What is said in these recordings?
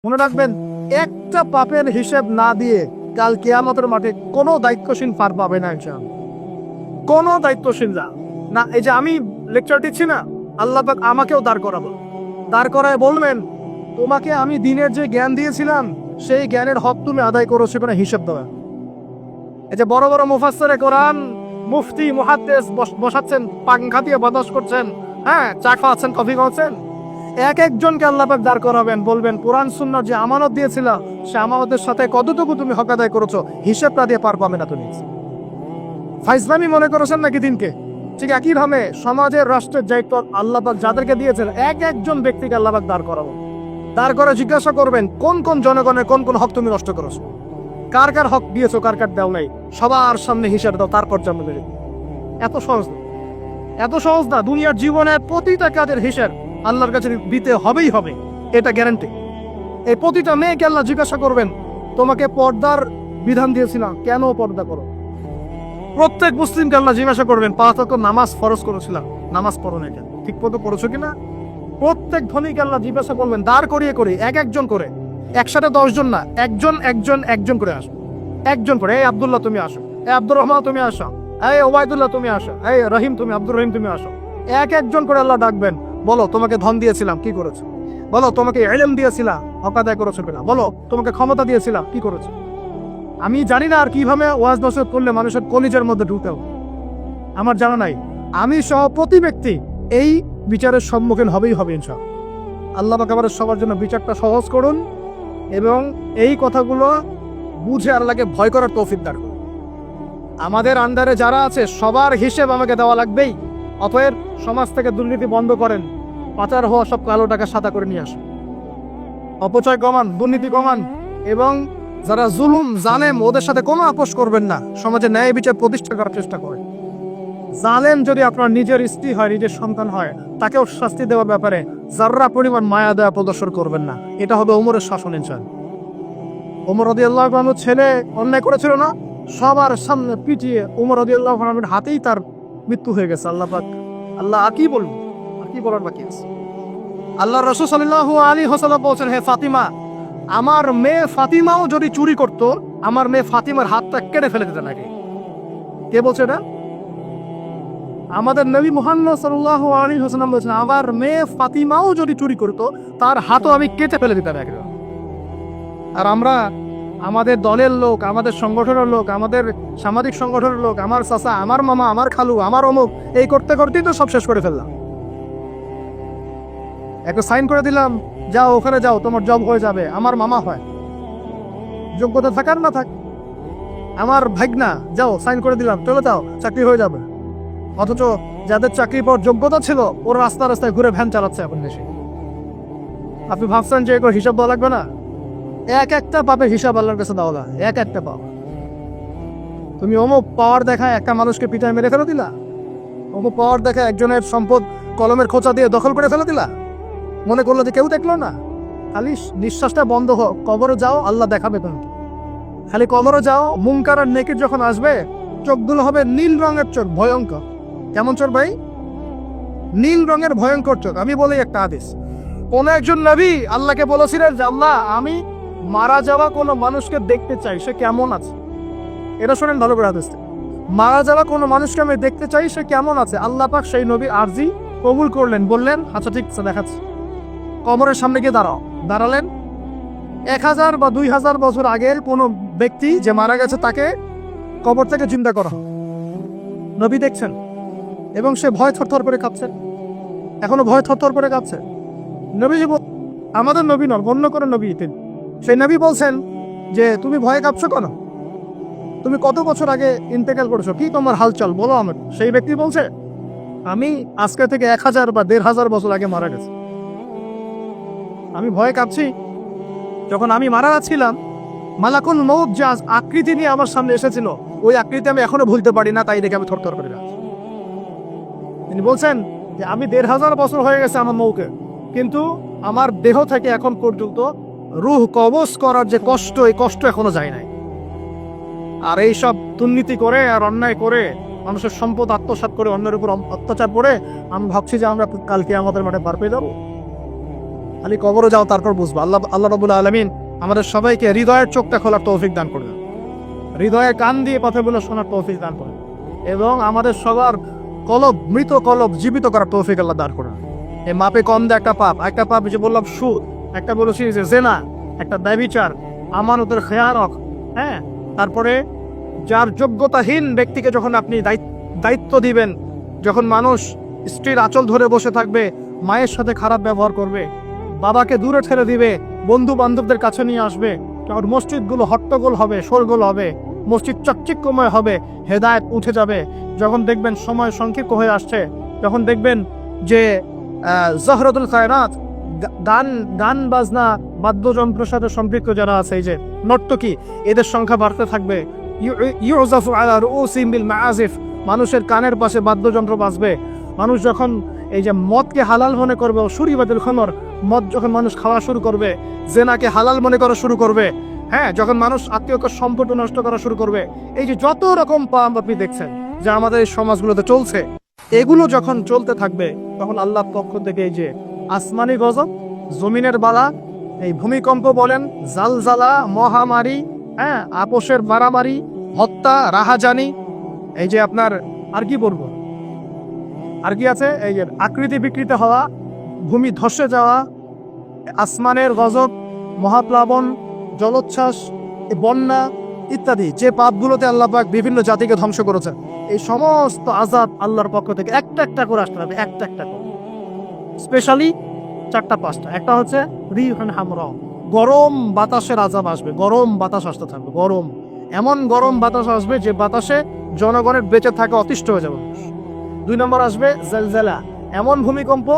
মনে রাখবেন, একটা পাপের হিসেব না দিয়ে কাল কিয়ামতের মাঠে কোনো দায়িত্বশীল পার পাবে না ইনশাআল্লাহ। কোনো দায়িত্বশীল না। এই যে আমি লেকচার দিচ্ছি না, আল্লাহ পাক আমাকেও দাঁড় করাবো, দাঁড় করায় বলবেন, তোমাকে আমি দিনের যে জ্ঞান দিয়েছিলাম সেই জ্ঞানের হক তুমি আদায় করেছো কিনা হিসাব দেওয়া। এই যে বড় বড় মুফাসসিরে কোরআন, মুফতি, মুহাদ্দিস বসাচ্ছেন, পাংখা দিয়ে বাতাস করছেন, হ্যাঁ, চা খাওয়াচ্ছেন, কফি খাওয়াচ্ছেন, এক একজনকে আল্লাহ পাক দাঁড় করাবেন, বলবেন কোরআন সুন্নাহ যে আমানত দিয়েছিল সে আমানতের সাথে কতটুকু তুমি হক আদায় করেছো হিসাবটা দিয়ে পার পাবে না তুমি। ফাইজলামি মনে করেছেন নাকি দিনকে? ঠিক একইভাবে সমাজের, রাষ্ট্রের দায়িত্ব আল্লাহ পাক যাদেরকে দিয়েছেন এক একজন ব্যক্তিকে আল্লাহ পাক দাঁড় করাবো, দাঁড় করে জিজ্ঞাসা করবেন কোন কোন জনগণের কোন কোন হক তুমি নষ্ট করেছো, কার কার হক দিয়েছো, কার কার দেও নাই, সবার সামনে হিসাব দাও, তারপর জানতে পেরে। এত সহজ না, এত সহজ না। দুনিয়ার জীবনের প্রতিটা কাজের হিসাব আল্লাহর কাছে দিতে হবেই হবে, এটা গ্যারান্টি। এই প্রতিটা মেয়েকে আল্লাহ জিজ্ঞাসা করবেন, তোমাকে পর্দার বিধান দিয়েছিলাম, কেন পর্দা করো? প্রত্যেক মুসলিমকে আল্লাহ জিজ্ঞাসা করবেন, 5 ওয়াক্ত নামাজ ফরজ করেছিলাম, নামাজ পড়ো না কেন, ঠিক মতো পড়েছো কিনা? প্রত্যেক ধনীকে আল্লাহ জিজ্ঞাসা করবেন, দাঁড় করিয়ে করে এক একজন করে, একসাথে 10 জন না, একজন একজন একজন করে আসো, একজন করে। এই আব্দুল্লাহ তুমি আসো, এই আব্দুর রহমান তুমি আসো, এই ওবায়দুল্লাহ তুমি আসো, এই রহিম তুমি, আব্দুর রহিম তুমি আসো। এক একজন করে আল্লাহ ডাকবেন, বলো তোমাকে ধন দিয়েছিলাম, কি করেছো? বলো তোমাকে ইলম দিয়েছিলাম, হক আদায় করেছো কিনা? বলো তোমাকে ক্ষমতা দিয়েছিলাম, কি করেছো? আমি জানি না আর কিভাবে ওয়াজ নসিহত করলে মানুষের কলিজার মধ্যে ঢুকেও, আমার জানা নাই। আমি সহ প্রতি ব্যক্তি এই বিচারের সম্মুখীন হবেই হবে ইনশাআল্লাহ। আল্লাহ পাক আমাদের সবার জন্য বিচারটা সহজ করুন এবং এই কথাগুলো বুঝে আল্লাহকে ভয় করার তৌফিক দান করুন। আমাদের আন্ডারে যারা আছে সবার হিসেব আমাকে দেওয়া লাগবেই। অতএব সমাজ থেকে দুর্নীতি বন্ধ করেন, পাচার হওয়া সব কালো টাকা সাদা করে নিয়ে আসুন, অপচয় কমান, দুর্নীতি কমান, এবং যারা জুলুম জালেম ওদের সাথে কোনো আপোষ করবেন না, সমাজে ন্যায় বিচার প্রতিষ্ঠা করার চেষ্টা করেন। জালেম যদি আপনার নিজের স্ত্রী হয়, নিজের সন্তান হয়, তাকেও শাস্তি দেওয়ার ব্যাপারে যাররা পরিমাণ মায়া দেওয়া প্রদর্শন করবেন না। এটা হবে ওমরের শাসন ইনশাআল্লাহ। ওমর রাদিয়াল্লাহু আনহু ছেলে অন্যায় করেছিল না, সবার সামনে পিটিয়ে ওমর রাদিয়াল্লাহু আনহুর হাতেই তার মৃত্যু হয়ে গেছে। আল্লাহ পাক, আল্লাহ কি বলবো, আর কি বলার বাকি আছে? আল্লাহ রাসূল সাল্লাল্লাহু আলাইহি ওয়াসাল্লাম বলেছেন, হে ফাতিমা, আমার মেয়ে ফাতিমাও যদি চুরি করত, আমার মেয়ে ফাতিমার হাতটা কেটে ফেলে দিতে লাগে। কে বলছে এটা? আমাদের নবী মুহাম্মদ সাল্লাল্লাহু আলাইহি ওয়াসাল্লাম বলেছেন, আমার মেয়ে ফাতিমাও যদি চুরি করত, তার হাতও আমি কেটে ফেলে দিতাম একদম। আর আমরা আমাদের দলের লোক, আমাদের সংগঠনের লোক, আমাদের সামাজিক সংগঠনের লোক, আমার চাচা, আমার মামা, আমার খালু, আমার অমুক, এই করতে করতেই তো সব শেষ করে ফেললাম। একটা সাইন করে দিলাম, যাও ওখানে যাও, তোমার জব হয়ে যাবে। আমার মামা হয়, যোগ্যতা থাকার না থাক, আমার ভাগনা, যাও সাইন করে দিলাম, চলে যাও, চাকরি হয়ে যাবে। অথচ যাদের চাকরির পর যোগ্যতা ছিল, ওরা রাস্তা রাস্তায় ঘুরে ভ্যান চালাচ্ছে এখন দেশে। আপনি ভাবছেন যে এগুলো হিসাব দেওয়া লাগবে না? এক একটা পাপের হিসাব আল্লাহর কাছে দেওয়া লাগে, এক একটা পাপ। তুমি অমুক পাওয়ার দেখায় একটা মানুষকে পিটায় মেরে ফেলে দিলা, অমুক পাওয়ার দেখায় একজনের সম্পদ কলমের খোঁচা দিয়ে দখল করে ফেলে দিলা, মনে করলো যে কেউ দেখলো না। খালি নিঃশ্বাসটা বন্ধ হোক, কবরে যাও, আল্লাহ দেখাবে তোমাকে। খালি কবরে যাও, মুনকার আর নেকির যখন আসবে, চোখগুলো হবে নীল রঙের চোখ, ভয়ঙ্কর। কেমন চোখ ভাই? নীল রঙের ভয়ঙ্কর চোখ। আমি বলি একটা হাদিস, কোন একজন নবী আল্লাহকে বলেছিলেন যে আল্লাহ, আমি মারা যাওয়া কোনো মানুষকে দেখতে চাই, সে কেমন আছে। এটা শোনেন ভালো করে হাদিসটা, মারা যাওয়া কোনো মানুষকে আমি দেখতে চাই, সে কেমন আছে। আল্লাহ পাক সেই নবী আরজি কবুল করলেন, বললেন আচ্ছা ঠিক আছে, দেখাচ্ছি। কবরের সামনে গিয়ে দাঁড়ালেন। 1000 বা 2000 বছর আগের কোনো ব্যক্তি যে মারা গেছে, তাকে কবর থেকে চিন্তা করা, নবী দেখছেন, এবং সে ভয় থরথর করে কাঁপছে, এখনো ভয় থরথর করে কাঁপছে। নবী, আমাদের নবী নন, অন্য করে নবী, সেই নবী বলছেন যে তুমি ভয়ে কাঁপছো কেন? তুমি কত বছর আগে ইন্তেকাল করেছো, কি তোমার হালচাল বলো আমার। সেই ব্যক্তি বলছে, আমি আজকে থেকে 1000 বা 1500 বছর আগে মারা গেছি, আমি ভয়ে কাঁপছি। যখন আমি মারা যাচ্ছিলাম, মালাকুল মউত যে আকৃতি নিয়ে আমার সামনে এসেছিল, ওই আকৃতি আমি এখনো ভুলতে পারি না, তাই দেখে আমি থরথর করে যাচ্ছি। তিনি বলছেন যে আমি 1500 বছর হয়ে গেছে আমার মৌকে, কিন্তু আমার দেহ থেকে এখন পর্যন্ত রূহ কবজ করার যে কষ্ট, এই কষ্ট এখনো যায় নাই। আর এইসব দুর্নীতি করে আর অন্যায় করে, মানুষের সম্পদ আত্মসাৎ করে, অন্যের উপর অত্যাচার করে, আমি ভাবছি যে আমরা কালকে আমাদের মাঠে পার পেয়ে যাবো। খালি কবরে যাও তারপর বুঝবো। আল্লাহ রাব্বুল আলামিন আমাদের সবাইকে হৃদয়ের চোখটা খোলার তৌফিক দান করবেন, হৃদয়ের কান দিয়ে কথাগুলো শোনার তৌফিক দান করবেন, এবং আমাদের সবার কলব, মৃত কলব জীবিত করার তৌফিক আল্লাহ দান করবেন। এই মাপে কম দেয় একটা পাপ যে বললাম সুদ, একটা বলেছি যে জেনা, একটা ব্যভিচার, আমানতের খেয়ানক, হ্যাঁ, তারপরে যার যোগ্যতাহীন ব্যক্তিকে যখন আপনি দায়িত্ব দিবেন, যখন মানুষ স্ত্রীর আঁচল ধরে বসে থাকবে, মায়ের সাথে খারাপ ব্যবহার করবে, বাবাকে দূরে ঠেলে দিবে, বন্ধু বান্ধবদের কাছে নিয়ে আসবে, তখন মসজিদগুলো হট্টগোল হবে, শোরগোল হবে, মসজিদ চকচিক্যময় হবে, হেদায়েত উঠে যাবে। যখন দেখবেন সময় সংক্ষিপ্ত হয়ে আসছে, যখন দেখবেন যে জহরতুল খায়রাত, গান বাজনা বাদ্যযন্ত্রের সাথে সম্পৃক্ত যারা আছে, এই যে নর্তকী, এদের সংখ্যা বাড়তে থাকবে। ইউজাফু আলা রুউসিহিম বিল মাআজিফ, মানুষের কানের পাশে বাদ্যযন্ত্র বাজবে। মানুষ যখন এই যে মদকে হালাল মনে করবে, শুরিবাতুল খামর, মদ যখন মানুষ খাওয়া শুরু করবে, জেনাকে হালাল মনে করা শুরু করবে, হ্যাঁ, যখন মানুষ আত্মীয়কে সম্পর্ক নষ্ট করা শুরু করবে, এই যে যত রকম পাপ আপনি দেখছেন যে আমাদের এই সমাজগুলোতে চলছে, এগুলো যখন চলতে থাকবে, তখন আল্লাহর পক্ষ থেকে এই যে আসমানি গজব, জমিনের বালা, এই ভূমিকম্প বলেন, জালজালা, মহামারী, হ্যাঁ, আপোষের মারামারি, হত্যা, রাহাজানি, এই যে আপনার আর কি বলবো, আর কি আছে, এই যে আকৃতি বিকৃত হওয়া, ভূমি ধসে যাওয়া, আসমানের গজব, মহাপ্লাবন, জলোচ্ছ্বাস, বন্যা ইত্যাদি, যে পাপগুলোতে আল্লাহ পাক বিভিন্ন জাতিকে ধ্বংস করেছেন, এই সমস্ত আযাব আল্লাহর পক্ষ থেকে একটা একটা করে আসতে হবে, একটা একটা করে। স্পেশালি 4-5টা। একটা হচ্ছে রিহুন হামরা, গরম বাতাসের আযাব আসবে, গরম বাতাস আসতে থাকবে, গরম, এমন গরম বাতাস আসবে যে বাতাসে জনগণের বেঁচে থাকা অতিষ্ঠ হয়ে যাবে। 2 নম্বর আসবে জালজালা, এমন ভূমিকম্প,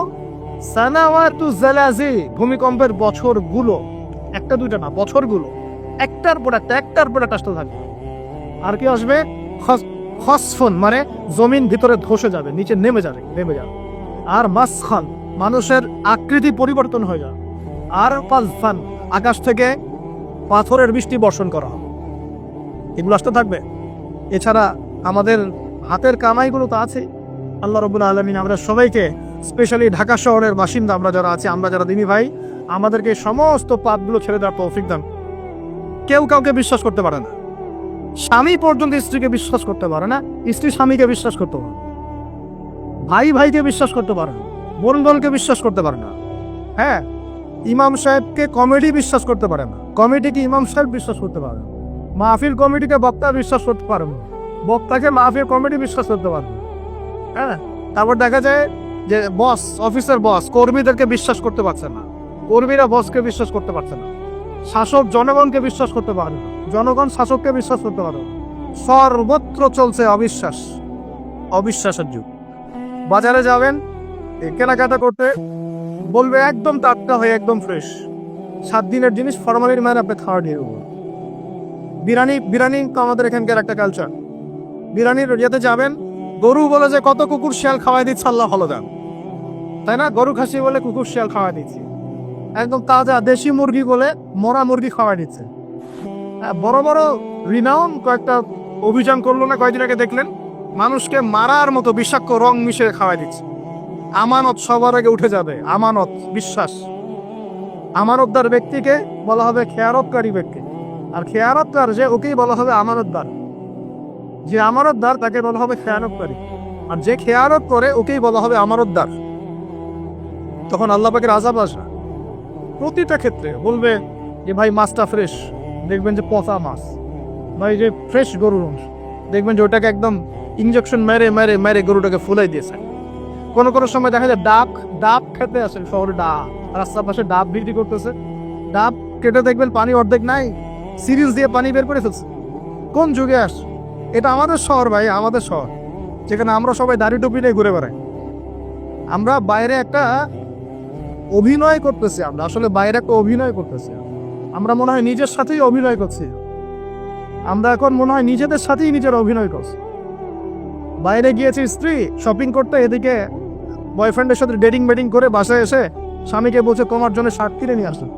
সানাওয়াতু জালাজি, ভূমিকম্পের বছরগুলো, একটা দুইটা না, বছরগুলো একটার পর একটা আসতে থাকবে। আর কি আসবে, খসফন, মানে জমিন ভিতরে ধসে যাবে, নিচে নেমে যাবে। আর মাসখান, মানুষের আকৃতি পরিবর্তন হয়ে যাবে। আর কাযফান, আকাশ থেকে পাথরের বৃষ্টি বর্ষণ করা হবে। এগুলো আসতে থাকবে। এছাড়া আমাদের হাতের কামাইগুলো তো আছে। আল্লাহ রাব্বুল আলামিন আমরা সবাইকে, স্পেশালি ঢাকা শহরের বাসিন্দা আমরা যারা আছি, আমরা যারা দিনী ভাই, আমাদেরকে সমস্ত পাপগুলো ছেড়ে দেওয়ার তৌফিক দান। কেউ কাউকে বিশ্বাস করতে পারে না, স্বামী পর্যন্ত স্ত্রীকে বিশ্বাস করতে পারে না, স্ত্রী স্বামীকে বিশ্বাস করতে পারে, ভাই ভাইকে বিশ্বাস করতে পারে না, বোন বোনকে বিশ্বাস করতে পারে না, হ্যাঁ, ইমাম সাহেবকে কমিটি বিশ্বাস করতে পারে না, কমিটিকে ইমাম সাহেব বিশ্বাস করতে পারে না, মাহফিল কমিটিকে বক্তা বিশ্বাস করতে পারে না, বক্তাকে মাহফিল কমিটি বিশ্বাস করতে পারে না, হ্যাঁ। তারপর দেখা যায় যে বস, অফিসের বস কর্মীদেরকে বিশ্বাস করতে পারছে না, কর্মীরা বসকে বিশ্বাস করতে পারছে না, শাসক জনগণকে বিশ্বাস করতে পারে না, জনগণ শাসককে বিশ্বাস করতে পারে না। সর্বত্র চলছে অবিশ্বাসের যুগ। বাজারে যাবেন কেনাকাটা করতে, বলবে একদম টাটকা হয়ে, একদম ফ্রেশ, 7 দিনের জিনিস ফরমালিন মানে আপনি খাওয়া দিয়ে দেবো। বিরিয়ানি তো আমাদের এখানকার একটা কালচার। বিরিয়ানির ইয়েতে যাবেন, গরু বলে যে কত কুকুর শিয়াল খাওয়াই দিচ্ছে আল্লাহ ভালো দেন, তাই না? গরু খাসি বলে কুকুর শিয়াল খাওয়াই দিচ্ছে, একদম তাজা দেশি মুরগি বলে মরা মুরগি খাওয়াই দিচ্ছে। বড় বড় রিনাউন কয়েকটা অভিযান করলো না কয়েকদিন আগে, দেখলেন মানুষকে মারার মতো বিষাক্ত রং মিশিয়ে খাওয়াই দিচ্ছে। আমানত সবার আগে উঠে যাবে, আমানত, বিশ্বাস। আমানতদার ব্যক্তিকে বলা হবে খেয়ারতকারী ব্যক্তি, আর খেয়ারতকার যে, ওকেই বলা হবে আমানতদার। যে আমানতদার তাকে বলা হবে খেয়ানতকারী, আর যে খেয়ানত করে ওকেই বলা হবে আমানতদার। তখন আল্লাহ পাকের আযাব আসবে প্রতিটা ক্ষেত্রে। বলবে যে ভাই মাছটা ফ্রেশ, দেখবেন যে পচা মাছ, ভাই যে ফ্রেশ গরুর মাংস, দেখবেন যে ওটাকে একদম ইঞ্জেকশন মেরে মেরে মেরে গরুটাকে ফুলাই দিয়েছে। কোনো কোনো সময় দেখা যায় ডাব খেতে আসে শহরে, রাস্তার পাশে ডাব বিক্রি করতেছে, ডাব কেটে দেখবেন পানি অর্ধেক নাই, সিরিজ দিয়ে পানি বের করে ফেলছে। কোন যুগে আস? এটা আমাদের শহর ভাই, আমাদের শহর, যেখানে আমরা সবাই দাড়ি টুপি নিয়ে ঘুরে বেড়াই। আমরা বাইরে একটা অভিনয় করতেছি, আমরা আসলে বাইরে একটা অভিনয় করতেছি। আমরা মনে হয় নিজের সাথেই অভিনয় করছি, আমরা এখন মনে হয় নিজেদের সাথেই নিজের অভিনয় করছি। বাইরে গিয়েছি স্ত্রী শপিং করতে, এদিকে বয়ফ্রেন্ডের সাথে ডেটিং করে বাসায় এসে স্বামীকে বলছে তোমার জন্য শার্ট কিনে নিয়ে আসুন,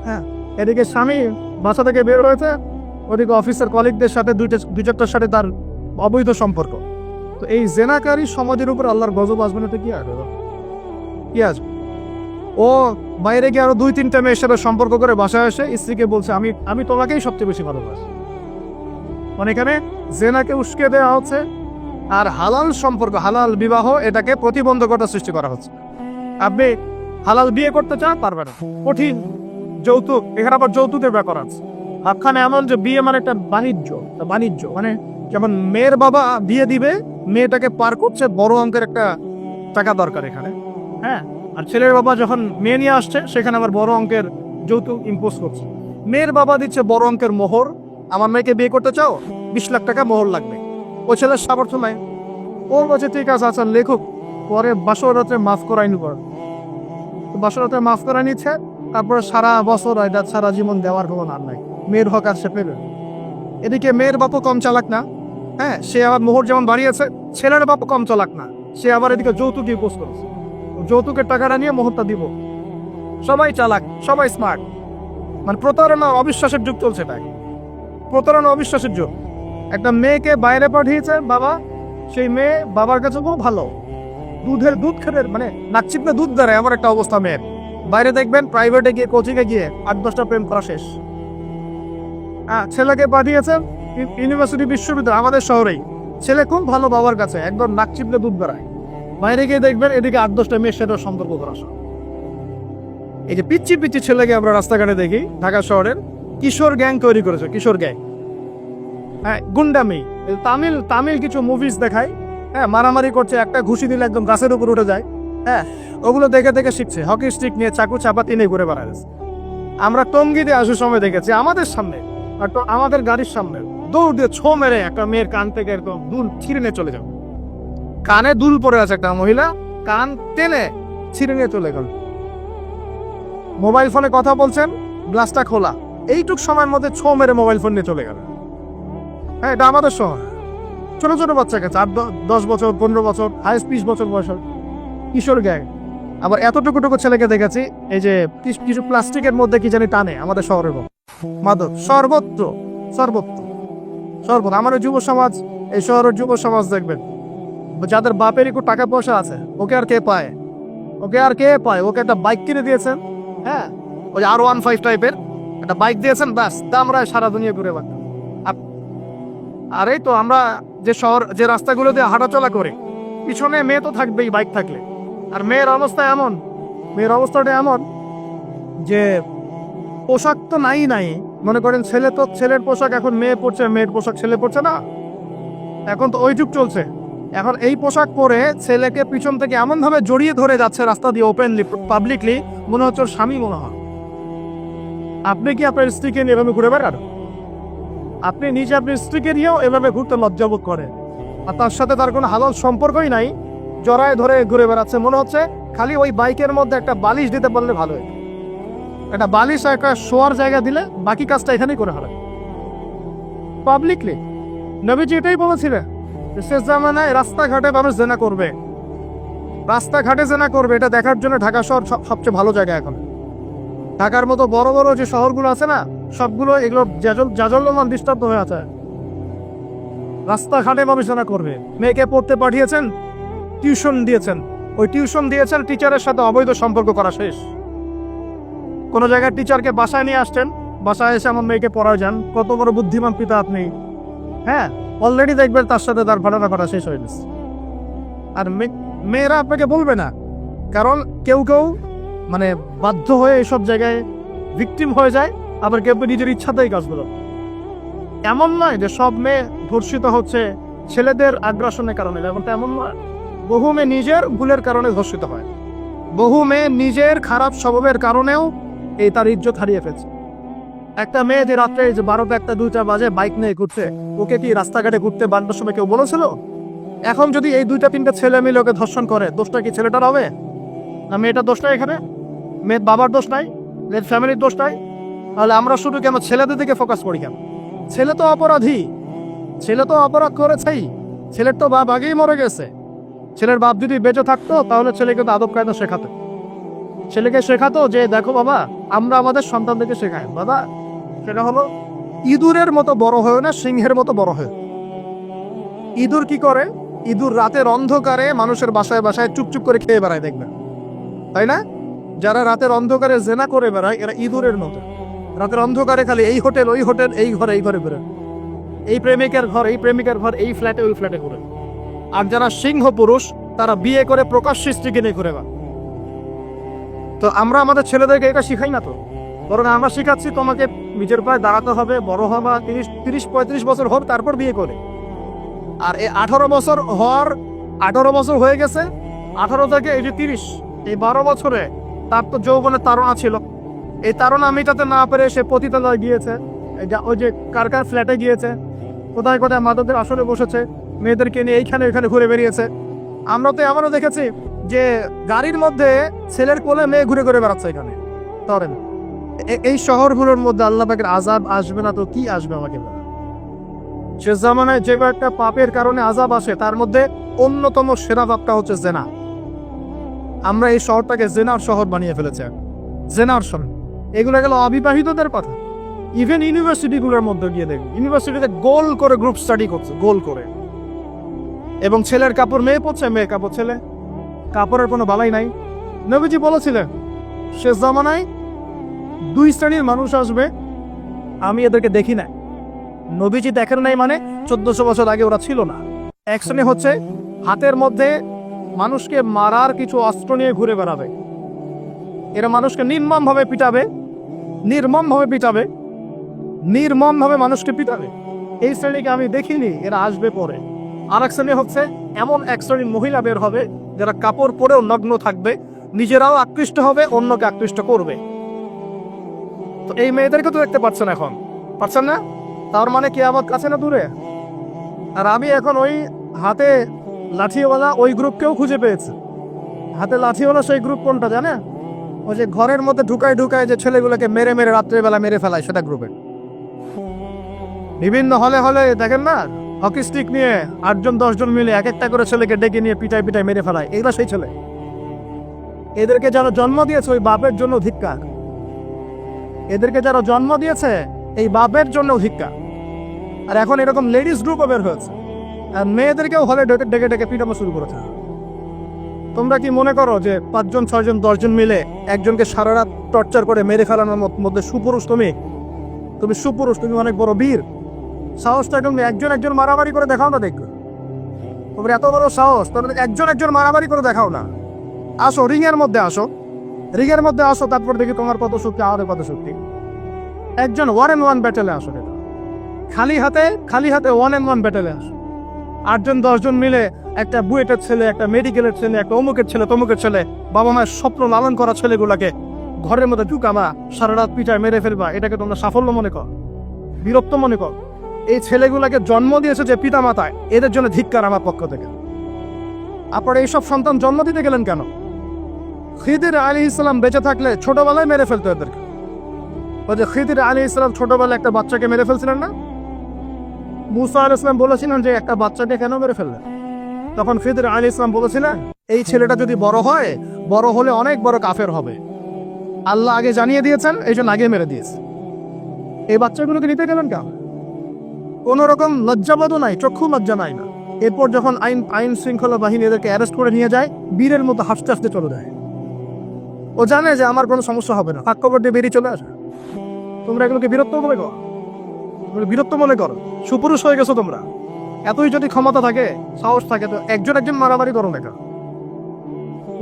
হ্যাঁ। এদিকে স্বামী বাসা থেকে বের হয়েছে, ওদিকে অফিসের কলিগদের সাথে দুই চারটার সাথে তার অবৈধ সম্পর্ক। তো এই জেনাকারী সমাজের উপর আল্লাহর গজব আসবে না তো কি আসবে? ও বাইরে গিয়ে আরো 2-3টা মেয়ের সাথে সম্পর্ক করে বাসায় এসে স্ত্রীকে বলছে আমি আমি তোমাকেই সবচেয়ে বেশি ভালোবাসি। মানে এখানে জেনাকে উস্কে দেওয়া হচ্ছে, আর হালাল সম্পর্ক, হালাল বিবাহ এটাকে প্রতিবন্ধকতা সৃষ্টি করা হচ্ছে। আপনি হালাল বিয়ে করতে চান, পারবেন না, কঠিন। যৌতুক, এখানে আবার যৌতুকের ব্যাপার আছে। ভাবখানে এমন যে বিয়ে মানে একটা বাণিজ্য মানে যেমন মেয়ের বাবা বিয়ে দিবে, মেয়েটাকে পার করছে বড় অঙ্কের একটা টাকা দরকার এখানে, হ্যাঁ। আর ছেলের বাবা যখন মেয়ে নিয়ে আসছে সেখানে আবার বড় অঙ্কের যৌতুক ইম্পোজ করছে। মেয়ের বাবা দিচ্ছে বড় অঙ্কের মোহর, আমার মেয়েকে বিয়ে করতে চাও, 20 লাখ টাকা মোহর লাগবে। ও ছেলের সামর্থ্য নাই, ও বলছে ঠিক আছে আচ্ছা লেখক, পরে বাসর রাত্রে মাফ করাই নিব। বাসর রাত্রে মাফ করাই নিচ্ছে, তারপরে সারা বছর এটা সারা জীবন দেওয়ার কোনো নাম নাই, মেয়ের হক আর সে পেবে। এদিকে মেয়ের বাপও কম চালাক না, হ্যাঁ, সে আবার মোহর যেমন বাড়িয়েছে, ছেলের বাপও কম চালাক না, সে আবার এদিকে যৌতুক ইম্পোজ করেছে, যৌতুকের টাকাটা নিয়ে মোহরটা দিব। সবাই চালাক, সবাই স্মার্ট, মানে প্রতারণা অবিশ্বাসের যুগ চলছে। তাই প্রতারণা অবিশ্বাসের যুগ। একটা মেয়েকে বাইরে পাঠিয়েছে বাবা, সেই মেয়ে বাবার কাছে খুব ভালো, দুধ খেতে মানে নাকচিপে দুধ ধরে এমন একটা অবস্থা মেয়ের। বাইরে দেখবেন প্রাইভেটে গিয়ে কোচিংয়ে গিয়ে 8-10টা প্রেম করা শেষ। ছেলেকে পাঠিয়েছেন ইউনিভার্সিটি বিশ্ববিদ্যালয় আমাদের শহরেই, ছেলে খুব ভালো বাবার কাছে, একদম নাক চিপলে দুধ বেড়ায়। বাইরে গিয়ে দেখবেন এদিকে 8-10টা মেয়ের সাথে সম্পর্ক করা। এই যে পিচ্ছি পিচ্ছি ছেলেকে আমরা রাস্তাঘাটে দেখি, ঢাকা শহরের কিশোর গ্যাং তৈরি করেছে, কিশোর গ্যাং, হ্যাঁ, গুন্ডামি। তামিল কিছু মুভিজ দেখায়, হ্যাঁ, মারামারি করছে, একটা ঘুষি দিলে একদম গাছের উপর উঠে যায়, হ্যাঁ, ওগুলো দেখে দেখে শিখছে। হকি স্টিক নিয়ে চাকু চাপাতি নিয়ে ঘুরে বেড়ায়। আমরা টঙ্গিতে আসার সময় দেখেছি আমাদের সামনে, আমাদের গাড়ির সামনে দৌড় দিয়ে ছো মেরে একটা মেয়ের কান থেকে একদম দুল ছিঁড়ে নিয়ে চলে যাবে। কানে দুল পড়ে আছে একটা মহিলা, কান টেনে ছিঁড়ে নিয়ে চলে গেল। মোবাইল ফোনে কথা বলছেন, গ্লাসটা খোলা, এইটুক সময়ের মধ্যে ছো মেরে মোবাইল ফোন নিয়ে চলে গেল। হ্যাঁ, এটা আমাদের শহর। ছোট ছোট বাচ্চাকে 8-10 বছর, 15 বছর, হাইস্ট 20 বছর বয়সের কিশোর গ্যাং। আবার এতটুকু ছেলেকে দেখেছি এই যে কিছু প্লাস্টিকের মধ্যে কি জানি টানে আমাদের শহরের মাদক, সর্বত্র। আমার যুব সমাজ, এই শহরের যুব সমাজ দেখবেন যাদের বাপের একটু টাকা পয়সা আছে, ওকে আর কে পায়, ওকে একটা বাইক কিনে দিয়েছেন, হ্যাঁ, ওই R15 টাইপের একটা বাইক দিয়েছেন, ব্যাস দামরায় সারা দুনিয়া ঘুরে বেড়ান। আর এই তো আমরা যে শহর, যে রাস্তাগুলো দিয়ে হাঁটাচলা করে, পিছনে মেয়ে তো থাকবেই বাইক থাকলে। আর মেয়ের অবস্থাটা এমন যে পোশাক তো নাই। মনে করেন ছেলের পোশাক এখন মেয়ে পরছে, মেয়ের পোশাক ছেলে পরছে না, এখন তো ওই যুগ চলছে। এখন এই পোশাক পরে ছেলেকে পিছন থেকে এমন ভাবে জড়িয়ে ধরে যাচ্ছে রাস্তা দিয়ে ওপেনলি, পাবলিকলি, মনে হচ্ছে ওর স্বামী মনে হয়। আপনি কি আপনার স্ত্রীকে নিয়ে এভাবে ঘুরে বেড়ান? আপনি নিজে আপনার স্ত্রীকে নিয়েও এভাবে ঘুরতে লজ্জাবোধ করেন, আর তার সাথে তার কোনো হালাল সম্পর্কই নাই, জড়ায় ধরে ঘুরে বেড়াচ্ছে। মনে হচ্ছে খালি ওই বাইকের মধ্যে একটা বালিশ দিতে পারলে ভালো হয়, একটা বালিশ আর একটা শোয়ার জায়গা দিলে বাকি কাজটা এখানেই করে হারায় পাবলিকলি। নবীজি এটাই বলেছিলেন, শেষ জামানায় রাস্তাঘাটে মানুষ জেনা করবে, এটা দেখার জন্য ঢাকা শহর সবচেয়ে ভালো জায়গা। এখন ঢাকার মতো বড় বড় যে শহরগুলো আছে না, সবগুলো এগুলো জাজল্যমান দৃষ্টান্ত হয়ে আছে। রাস্তাঘাটে মানুষ জেনা করবে। মেয়েকে পড়তে পাঠিয়েছেন, টিউশন দিয়েছেন, টিচারের সাথে অবৈধ সম্পর্ক করা শেষ। কোনো জায়গায় টিচারকে বাসায় নিয়ে আসছেন, বাসায় এসে আমার মেয়েকে পড়ায় যান, কত বড় বুদ্ধিমান পিতা আপনি, হ্যাঁ, অলরেডি দেখবেন তার সাথে তার ভাড়া করা শেষ হয়ে গেছে। আর মেয়েরা আপনাকে বলবে না, কারণ কেউ মানে বাধ্য হয়ে এসব জায়গায় ভিকটিম হয়ে যায়, আবার কেউ নিজের ইচ্ছাতেই কাজগুলো। এমন নয় যে সব মেয়ে ধর্ষিত হচ্ছে ছেলেদের আগ্রাসনের কারণে, যেমনটা এমন নয়। বহু মেয়ে নিজের ভুলের কারণে ধর্ষিত হয়, বহু মেয়ে নিজের খারাপ স্বভাবের কারণেও এই তার ইজ্জত হারিয়ে ফেলছে। একটা মেয়ে যে রাত্রে 12টা, 1টা, 2টা বাজে বাইক নিয়ে ঘুরছে, ওকে কি রাস্তাঘাটে ঘুরতে বান্ধার সময় কেউ বলেছিল? এখন যদি এই 2-3টা ছেলে মিলে ওকে ধর্ষণ করে, দোষটা কি ছেলেটার হবে না মেয়েটার দোষ নাই? এখানে মেয়ের বাবার দোষ নাই, মেয়ের ফ্যামিলির দোষ নাই, তাহলে আমরা শুধু কেন ছেলেদের দিকে ফোকাস করি কেন? ছেলে তো অপরাধী, ছেলে তো অপরাধ করেছেই, ছেলের তো বাপ আগেই মরে গেছে। ছেলের বাপ যদি বেঁচে থাকতো তাহলে ছেলেকে তো আদব কায়দা ছেলেকে শেখাতো যে দেখো বাবা, আমরা আমাদের সন্তানদেরকে শেখাই বাবা, সেটা হলো ইঁদুরের মতো বড় হয় না, সিংহের মতো বড় হয়। ইঁদুর কি করে? ইঁদুর রাতের অন্ধকারে মানুষের বাসায় চুপচুপ করে খেয়ে বেড়ায়, দেখবেন, তাই না? যারা রাতের অন্ধকারে জেনা করে বেড়ায় এরা ইঁদুরের মতো। রাতের অন্ধকারে খালি এই হোটেল ওই হোটেল, এই ঘরে বেরোয়, এই প্রেমিকের ঘর এই প্রেমিকের ঘর, এই ফ্ল্যাটে ওই ফ্ল্যাটে ঘুরে। আর যারা সিংহ পুরুষ তারা বিয়ে করে প্রকাশ্য স্ত্রীকে নিয়ে ঘুরে বেড়ায়। তো আমরা আমাদের ছেলেদেরকে এটা শিখাই না তো, বরং আমরা শিখাচ্ছি তোমাকে নিজের পায়ে দাঁড়াতে হবে, বড় হবা, 30-35 বছর হোক তারপর বিয়ে করে। আর এই 18 বছর হয়ে গেছে, 18 থেকে এই যে 30, এই 12 বছরে তার তো যৌবনের তাড়না ছিল। এই তাড়না মেটাতে না পেরে সে পতিতালয়ে গিয়েছে, ওই যে কার ফ্ল্যাটে গিয়েছে, কোথায় কোথায় মাদকদের আসরে বসেছে, মেয়েদেরকে নিয়ে এইখানে ওইখানে ঘুরে বেরিয়েছে। আমরা তো এমনও দেখেছি যে গাড়ির মধ্যে ছেলের কোলে মেয়ে ঘুরে ঘুরে বেড়াচ্ছে এখানে। ধরেন এই শহরগুলোর মধ্যে আল্লাহ পাকের আযাব আসবে না তো কি আসবে আমাকে বলেন? সে জামানায় যে একটা পাপের কারণে আযাব আসে তার মধ্যে অন্যতম সেরা পাপটা হচ্ছে জেনা। আমরা এই শহরটাকে জেনার শহর বানিয়ে ফেলেছে, জেনার শহর। এগুলো গেল অবিবাহিতদের কথা। ইভেন ইউনিভার্সিটিগুলোর মধ্যে গিয়ে দেখুন, ইউনিভার্সিটিতে গোল করে গ্রুপ স্টাডি করছে, গোল করে। এবং ছেলের কাপড় মেয়ে পরছে, মেয়ে কাপড় ছেলে, কাপড়ের কোনো বালাই নাই। নবীজি বলেছিলেন শেষ জামানায় 2 শ্রেণীর মানুষ আসবে, আমি এদেরকে দেখি না। নবীজি দেখেন নাই মানে 1400 বছর আগে ওরা ছিল না। এক শ্রেণী হচ্ছে হাতের মধ্যে মানুষকে মারার কিছু অস্ত্র নিয়ে ঘুরে বেড়াবে, এরা মানুষকে নির্মমভাবে মানুষকে পিটাবে। এই শ্রেণীকে আমি দেখিনি, এরা আসবে পরে। আর এক শ্রেণী হচ্ছে এমন এক শ্রেণীর মহিলা বের হবে যারা কাপড় পরেও নগ্ন থাকবে, নিজেরাও আকৃষ্ট হবে, অন্যকে আকৃষ্ট করবে। তো এই মেয়েদেরকে তো দেখতে পাচ্ছেন, এখন পাচ্ছেন না, তার মানে কিয়ামত কাছে না দূরে। আর আমি এখন ওই হাতে লাঠিওয়ালা ওই গ্রুপকেও খুঁজে পেয়েছি। হাতে লাঠিওয়ালা সেই গ্রুপ কোনটা জানে? ওই যে ঘরের মধ্যে ঢুকায় যে ছেলেগুলোকে মেরে রাত্রেবেলা মেরে ফেলায়, সেটা গ্রুপে। বিভিন্ন হলে দেখেন না, হকি স্টিক নিয়ে 8-10 জন মিলে এক একটা করে ছেলেকে ডেকে নিয়ে পিটায় মেরে ফেলায়, এগুলো সেই ছেলে। এদেরকে যারা জন্ম দিয়েছে ওই বাপের জন্য ধিক্কার, এদেরকে যারা জন্ম দিয়েছে এই বাপের জন্য ধিক্কার। আর এখন এরকম লেডিস গ্রুপও বের হয়েছে, আর মেয়েদেরকেও হলে ডেকে পিটানো শুরু করেছে। তোমরা কি মনে করো যে 5 জন 6 জন 10 জন মিলে একজনকে সারা রাত টর্চার করে মেরে ফেলানোর মধ্যে সুপুরুষ? তুমি সুপুরুষ, তুমি অনেক বড় বীর। সাহসটা তুমি একজন মারামারি করে দেখাও না, দেখো তোমার এত বড় সাহস, তোমরা একজন মারামারি করে দেখাও না। আসো রিংয়ের মধ্যে আসো, তারপর দেখি তোমার কত শক্তি, আমাদের কত শক্তি। একজন 1-on-1 ব্যাটেলে আসো, খালি হাতে 1-on-1 ব্যাটেলে আসো। 8 জন 10 জন মিলে একটা বুয়েটের ছেলে, একটা মেডিকেলের ছেলে, একটা অমুকের ছেলে, তমুকের ছেলে, বাবা মায়ের স্বপ্ন লালন করা ছেলেগুলাকে ঘরের মধ্যে ঢুকাবা, সারা রাত পিটায় মেরে ফেলবা, এটাকে তোমরা সাফল্য মনে কর, বিরক্ত মনে কর? এই ছেলেগুলাকে জন্ম দিয়েছে যে পিতা মাতায়, এদের জন্য ধিক্কার আমার পক্ষ থেকে। আপনারা এইসব সন্তান জন্ম দিতে গেলেন কেন? খিদির আলাইহিস সালাম বেঁচে থাকলে ছোটবেলায় মেরে ফেলতো এদেরকে। ওই যে খিদির আলাইহিস সালাম ছোটবেলায় একটা বাচ্চাকে মেরে ফেলছিলেন না? মুসা আলাইহিস সালাম বলেছিলেন যে একটা বাচ্চাকে কেন মেরে ফেললেন? তখন খিদির আলাইহিস সালাম বলেছিলেন এই ছেলেটা যদি বড় হলে অনেক বড় কাফের হবে। আল্লাহ আগে জানিয়ে দিয়েছেন, এই জন্য আগে মেরে দিয়েছে। এই বাচ্চাগুলোকে নিতে গেলেন কেন? কোন রকম লজ্জাবোধও নাই, চক্ষু লজ্জা নাই না। এরপর যখন আইন শৃঙ্খলা বাহিনী এদেরকে অ্যারেস্ট করে নিয়ে যায়, বীরের মতো হাসতে হাসতে চলে যায়। ও জানে যে আমার কোনো সমস্যা হবে না, ফাঁক দিয়ে বেরিয়ে চলে আসে। তোমরা এগুলোকে বিরক্ত মনে করো, সুপুরুষ হয়ে গেছো তোমরা। এতই যদি ক্ষমতা থাকে, সাহস থাকে, তো একজন মারামারি করো না।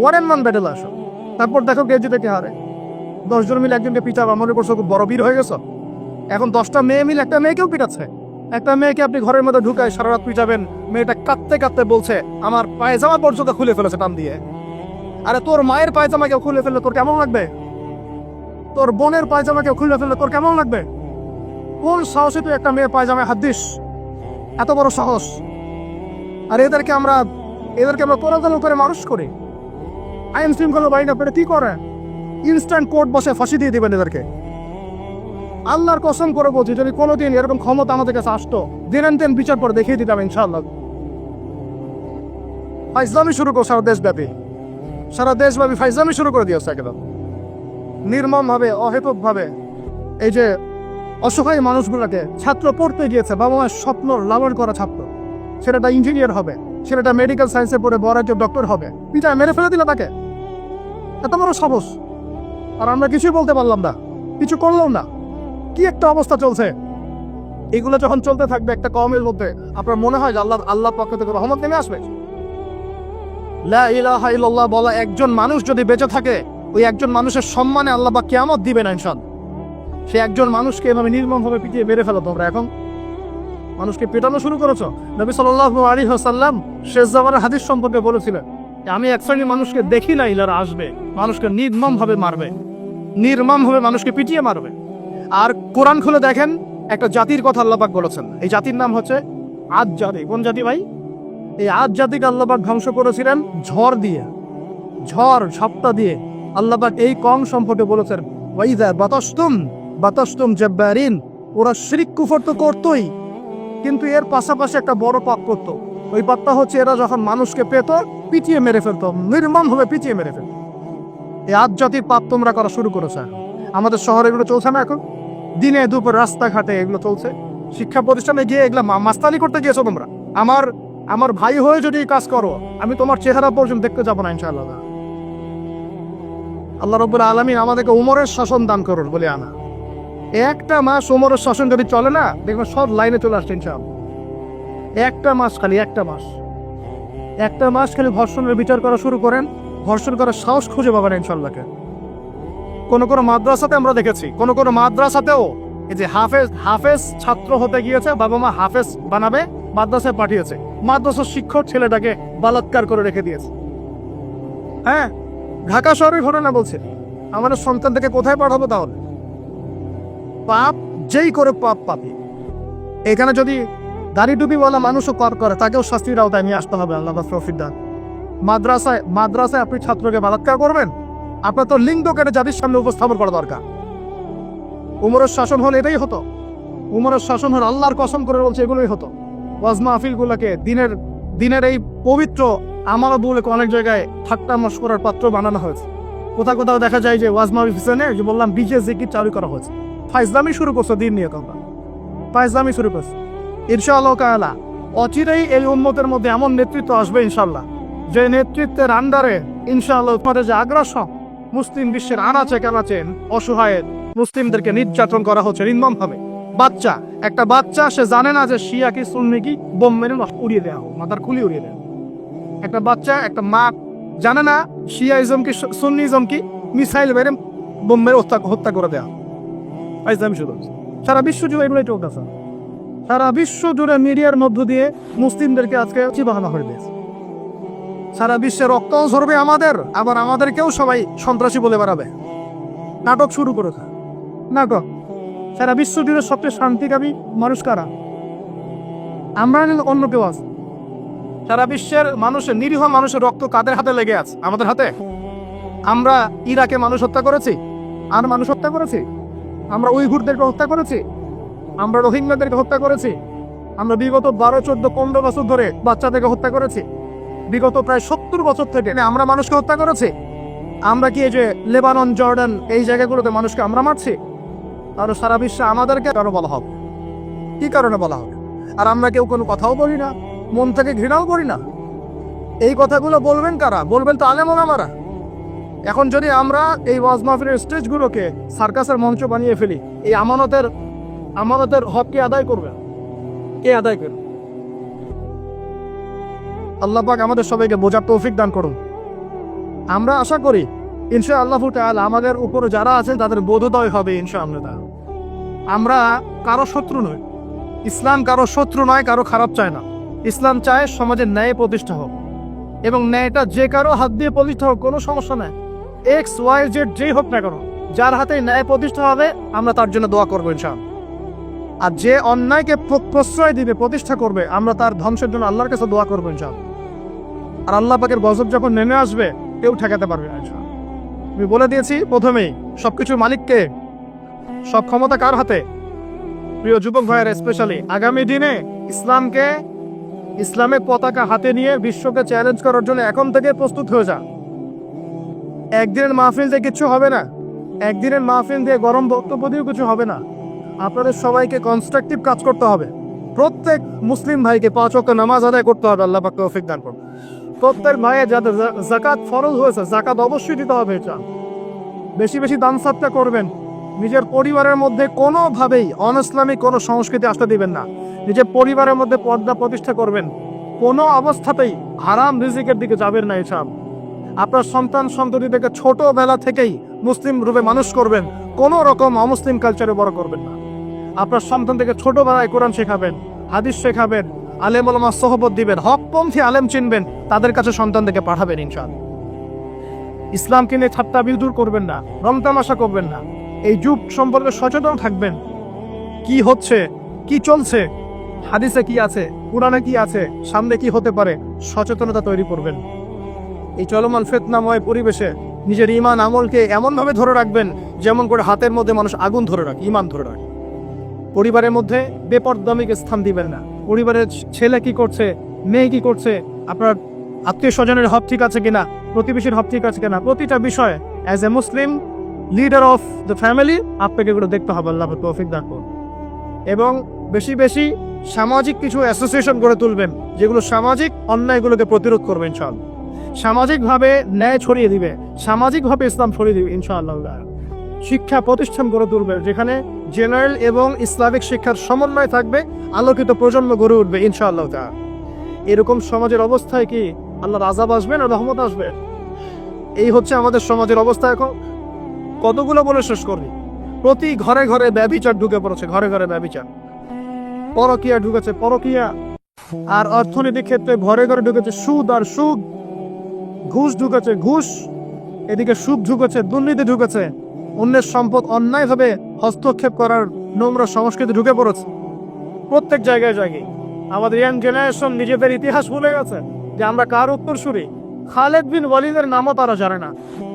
1-on-1 ব্যাটেল আসো, তারপর দেখো কে জিতে কে হারে। 10 জন মিলে একজনকে পিটাবা, মনে করছো খুব বড় বীর হয়ে গেছো। এখন 10টা মেয়ে মিলে একটা মেয়েকেও পিটাচ্ছে। একটা মেয়েকে আপনি ঘরের মধ্যে ঢুকায় সারা রাত পিটাবেন, মেয়েটা কাঁদতে বলছে আমার পায়জামা পর্যন্ত খুলে ফেলেছে টান দিয়ে। আরে তোর মায়ের পায়জামা কেউ খুলে ফেললে তোর কেমন লাগবে? তোর বোনের পায়জামা কেউ খুলে ফেললে তোর কেমন লাগবে? কোন সাহসে তুই একটা মেয়ের পায়জামায় হাত দিস? এত বড় সাহস! আর এদেরকে আমরা পরাধীন করে মানুষ করি। আইন শৃঙ্খলা বাহিনী আপনারা কি করে? ইনস্ট্যান্ট কোর্ট বসে ফাঁসি দিয়ে দিবেন এদেরকে। আল্লাহর কসম করে বলছি, যদি কোনোদিন এরকম ক্ষমতা আমাদের কাছে আসতো, দিন বিচার পর দেখিয়ে দিতাম ইনশাআল্লাহ। ফাইজলামি শুরু করো সারা দেশব্যাপী ফাইজলামি শুরু করে দিয়েছে একদম নির্মমভাবে, অহেতুকভাবে। এই যে অসহায় মানুষগুলোকে, ছাত্র পড়তে গিয়েছে, বাবা মায়ের স্বপ্ন লালন করা ছাত্র, ছেলেটা ইঞ্জিনিয়ার হবে, ছেলেটা মেডিকেল সায়েন্সে পড়ে বড় একজন ডক্টর হবে, পিতা মেরে ফেলে দিল তাকে। এত বড় সাহস! আর আমরা কিছুই বলতে পারলাম না, কিছু করলাম না। কি একটা অবস্থা চলছে। এগুলো যখন চলতে থাকবে একটা কওমের মধ্যে, আপনার মনে হয় যে আল্লাহ পক্ষ থেকে রহমত নেমে আসবে? লা ইলাহা ইল্লাল্লাহ বলা একজন মানুষ যদি বেঁচে থাকে, ওই একজন মানুষের সম্মানে আল্লাহ পাক কিয়ামত দিবেন ইনশাআল্লাহ। সে একজন মানুষকে এভাবে নির্মমভাবে পিটিয়ে মেরে ফেলো তোমরা। এখন মানুষকে পেটানো শুরু করেছো। নবী সাল্লাল্লাহু আলাইহি ওয়াসাল্লাম শেষ জামানের হাদিস সম্পর্কে বলেছিলেন যে আমি এক শ্রেণীর মানুষকে দেখি না, ইলারা আসবে, মানুষকে নির্মমভাবে মারবে, নির্মমভাবে মানুষকে পিটিয়ে মারবে। আর কোরআন খুলে দেখেন, একটা জাতির কথা আল্লাহ পাক বলেছেন। এই জাতির নাম হচ্ছে আদ জাতি। কোন জাতি ভাই? এই আদ জাতিকে আল্লাহ পাক ধ্বংস করেছিলেন ঝড় দিয়ে, ঝাপটা দিয়ে। আল্লাহ পাক এই কম সম্পর্কে বলেছেন ওয়াইযা বাতাসতুম জাব্বারিন। ওরা শিরক কুফর তো করতোই, কিন্তু এর পাশাপাশি একটা বড় পাপ করতো। ওই পাপটা হচ্ছে এরা যখন মানুষকে পেত, পিটিয়ে মেরে ফেলতো, নির্মমভাবে পিটিয়ে মেরে ফেলতো। এই আদ জাতির পাপ তোমরা করা শুরু করেছে। আমাদের শহরে এগুলো চলছে না এখন? দিনে দুপুর রাস্তাঘাটে এগুলো চলছে। শিক্ষা প্রতিষ্ঠানে গিয়ে এগুলো মাস্তানি করতে গিয়েছো তোমরা। আমার ভাই হয়ে যদি এই কাজ করো, আমি তোমার চেহারা পর্যন্ত দেখতে যাবো না ইনশাআল্লাহ। আল্লাহ রাব্বুল আলামিন আমাদেরকে উমরের শাসন দান করুন বলে আনা। একটা মাস উমরের শাসন যদি চলে না, দেখবেন সব লাইনে চলে আসছে ইনশাআল্লাহ। একটা মাস খালি ধর্ষণের বিচার করা শুরু করেন, ধর্ষণ করার সাহস খুঁজে পাবেন ইনশাআল্লাহকে। কোন মাদ্রাসাতে আমরা দেখেছি, কোন মাদ্রাসাতেও এই যে হাফেজ ছাত্র হতে গিয়েছে, বাবা মা হাফেজ বানাবে, মাদ্রাসায় পাঠিয়েছে, মাদ্রাসার শিক্ষক ছেলেটাকে বলাৎকার করে রেখে দিয়েছে। হ্যাঁ, ঢাকা শহরের ঘটনা বলছে। আমাদের সন্তানদেরকে কোথায় পাঠাবো তাহলে? পাপ যেই করে পাপি। এখানে যদি দাড়ি টুপিওয়ালা মানুষও পাপ করে, তাকেও শাস্তির আওতায় নিয়ে আসতে হবে। আল্লাহ তৌফিক দান। মাদ্রাসায় আপনি ছাত্রকে বলাৎকার করবেন? আপনার তো লিঙ্গ কেটে জাতির সামনে উপস্থাপন করা দরকার। উমরের শাসন হল এটাই হতো। উমরের শাসন হল, আল্লাহর কসম করে বলছে, এগুলোই হতো। ওয়াজ মাহফিলগুলোকে দিনের এই পবিত্র আমানত বলে অনেক জায়গায় ঠাট্টা মশকরার পাত্র বানানো হয়েছে। কোথাও দেখা যায় যে ওয়াজ মাহফিল পিছনে যে বললাম ডিজে জিকির চালু করা হয়েছে। ফাইজলামি শুরু করছে দিন নিয়ে, তোমরা ফাইজলামি শুরু করছে। ইনশাআল্লাহ তাআলা অচিরেই এই উম্মতের মধ্যে এমন নেতৃত্ব আসবে ইনশাআল্লাহ, যে নেতৃত্বের আন্ডারে ইনশাআল্লাহ তোমাদের যে আগ্রাসন, মুসলিম বিশ্বের আনাচে কানাচে অসহায় মুসলিমদেরকে নির্যাতন করা হচ্ছে নির্মমভাবে। একটা বাচ্চা সে জানে না যে শিয়া কি সুন্নি কি, বোম মেরে উড়িয়ে দেওয়া হোক, মাথার খুলি উড়িয়ে দেওয়া। একটা বাচ্চা, একটা মা জানে না শিয়াইজম কি সুন্নিজম কি, মিসাইল মেরে বোম মেরে হত্যা করে দেওয়া। সারা বিশ্ব জুড়ে এগুলোই চলতেছে। সারা বিশ্ব জুড়ে মিডিয়ার মধ্য দিয়ে মুসলিমদেরকে আজকে চিবাহানা করে দিয়েছে। সারা বিশ্বে রক্ত ঝরবে আমাদের, আবার আমাদেরকেও সবাই সন্ত্রাসী বলে বেড়াবে। নাটক শুরু করেছে, নাটক। সারা বিশ্ব জুড়ে সবচেয়ে শান্তিকামী মানুষ কারা? আমরা অন্য কেউ আছে? সারা বিশ্বের নিরীহ মানুষের রক্ত কাদের হাতে লেগে আছে? আমাদের হাতে। আমরা ইরাকে মানুষ হত্যা করেছি, আর মানুষ হত্যা করেছি। আমরা উইঘুরদেরকে হত্যা করেছি, আমরা রোহিঙ্গাদেরকে হত্যা করেছি। আমরা বিগত 12, 14, 15 বছর ধরে বাচ্চাদেরকে হত্যা করেছি। বিগত প্রায় 70 বছর থেকে আমরা মানুষকে হত্যা করেছি। আমরা কি এই যে লেবানন, জর্ডান এই জায়গাগুলোতে মানুষকে আমরা মারছি? আর সারা বিশ্বে আমাদেরকে কারো বলা হবে? কি কারণে বলা হবে? আর আমরা কেউ কোনো কথাও বলি না, মন থেকে ঘৃণাও করি না। এই কথাগুলো বলবেন কারা? বলবেন তো আলেম ওলামারা। এখন যদি আমরা এই ওয়াজ মাহফিলের স্টেজগুলোকে সার্কাসের মঞ্চ বানিয়ে ফেলি, এই আমানতের হক কে আদায় করবে? কে আদায় করবে? আল্লাহ পাক আমাদের সবাইকে বোঝার তৌফিক দান করুন। আমরা আশা করি ইনশাআল্লাহ তাআলা আমাদের উপরে যারা আছেন তাদের বোধোদয় হবে ইনশাআল্লাহ। আমরা কারো শত্রু নই। ইসলাম কারো শত্রু নয়, কারো খারাপ চায় না। ইসলাম চায় সমাজের ন্যায় প্রতিষ্ঠা হোক, এবং ন্যায়টা যে কারো হাত দিয়ে প্রতিষ্ঠা হোক, কোনো সমস্যা নাই। XYZ যেই হোক না কেন, যার হাতে ন্যায় প্রতিষ্ঠা হবে আমরা তার জন্য দোয়া করবো ইনশাআল্লাহ। আর যে অন্যায়কে প্রশ্রয় দিবে, প্রতিষ্ঠা করবে, আমরা তার ধ্বংসের জন্য আল্লাহর কাছে দোয়া করবো ইনশাআল্লাহ। আর আল্লাহ পাকের গজব যখন নেমে আসবে, কেউ ঠেকাতে পারবে না ইনশাআল্লাহ। আমি বলে দিয়েছি প্রথমেই, সবকিছুর মালিককে, সব ক্ষমতা কার হাতে? প্রিয় যুবক ভাইয়েরা, স্পেশালি আগামী দিনে ইসলামের পতাকা হাতে নিয়ে বিশ্বকে চ্যালেঞ্জ করার জন্য এখন থেকে প্রস্তুত হয়ে যা। একদিনের মাহফিল দিয়ে কিছু হবে না, একদিনের মাহফিল দিয়ে গরম বক্তব্য দিয়েও কিছু হবে না। আপনাদের সবাইকে কনস্ট্রাকটিভ কাজ করতে হবে। প্রত্যেক মুসলিম ভাইকে 5 ওয়াক্ত নামাজ আদায় করতে হবে। আল্লাহ পাক তৌফিক দান করুন। প্রত্যেক ভাইয়ের যাদের যাকাত ফরজ হয়েছে, যাকাত অবশ্যই দিতে হবে। বেশি বেশি দান সাদকা করবেন। নিজের পরিবারের মধ্যে কোনোভাবেই অনইসলামিক কোনো সংস্কৃতি আসতে দিবেন না। নিজের পরিবারের মধ্যে পর্দা প্রতিষ্ঠা করবেন। কোনো অবস্থাতেই হারাম রিজিকের দিকে যাবেন না। এসব আপনার সন্তান সন্ততিদেরকে ছোটবেলা থেকেই মুসলিম রূপে মানুষ করবেন, কোনো রকম অমুসলিম কালচারে বড় করবেন না। আপনার সন্তানদেরকে ছোটবেলায় কোরআন শেখাবেন, হাদিস শেখাবেন, আলেম ওলামার সোহবত দিবেন, হকপন্থী আলেম চিনবেন, তাদের কাছে সন্তানদেরকে পাঠাবেন ইনশাআল্লাহ। ইসলামকে নিয়ে ঠাট্টা বিদ্রুপ করবেন না, রংতামাশা করবেন না। এই যুগ সম্পর্কে সচেতন থাকবেন। কি হচ্ছে, কি চলছে, হাদিসে কি আছে, কুরআনে কি আছে, সামনে কি হতে পারে, সচেতনতা তৈরি করবেন। এই চলমান ফিতনাময় পরিবেশে নিজের ঈমান আমলকে এমনভাবে ধরে রাখবেন যেমন করে হাতের মধ্যে মানুষ আগুন ধরে রাখে, ঈমান ধরে রাখে। পরিবারের মধ্যে বেপরদামিকে স্থান দিবেন না। পরিবারের ছেলে কি করছে, মেয়ে কি করছে, আপনার আত্মীয় স্বজনের হক ঠিক আছে কিনা, প্রতিবেশীর হক ঠিক আছে কিনা, প্রতিটা বিষয় as a Muslim leader of the family আপনাকে এগুলো দেখতে হবে। আল্লাহ তৌফিক দান করুন। এবং বেশি বেশি সামাজিক কিছু অ্যাসোসিয়েশন গড়ে তুলবেন যেগুলো সামাজিক অন্যায়গুলোকে প্রতিরোধ করবে ইনশাআল্লাহ। সামাজিকভাবে ন্যায় ছড়িয়ে দিবে, সামাজিকভাবে ইসলাম ছড়িয়ে দিবে ইনশাআল্লাহ। শিক্ষা প্রতিষ্ঠান গড়ে তুলবে যেখানে জেনারেল এবং ইসলামিক শিক্ষার সমন্বয় থাকবে, আলোকিত প্রজন্ম গড়ে উঠবে ইনশাআল্লাহ। এরকম সমাজের অবস্থায় কি আল্লাহর আযাব আসবে না রহমত আসবে? এই হচ্ছে আমাদের সমাজের অবস্থা। এখন কতগুলো বলে শেষ করবি। প্রতি ঘরে ঘরে ব্যভিচার ঢুকে পড়েছে, ঘরে ঘরে ব্যভিচার, পরকীয়া ঢুকেছে, পরকীয়া। আর অর্থনৈতিক ক্ষেত্রে ঘরে ঘরে ঢুকেছে সুদ আর সুদ, ঘুষ ঢুকেছে ঘুষ, এদিকে সুদ ঢুকেছে, দুর্নীতি ঢুকেছে, অন্যের সম্পদ অন্যায়ভাবে হস্তক্ষেপ করার নোংরা সংস্কৃতি ঢুকে পড়েছে প্রত্যেক জায়গায় জায়গায়। আমাদের ইয়াং জেনারেশন নিজেদের ইতিহাস ভুলে গেছে যে আমরা কার উত্তরসূরি। খালেদ বিন ওয়ালিদের নামও তারা জানে না,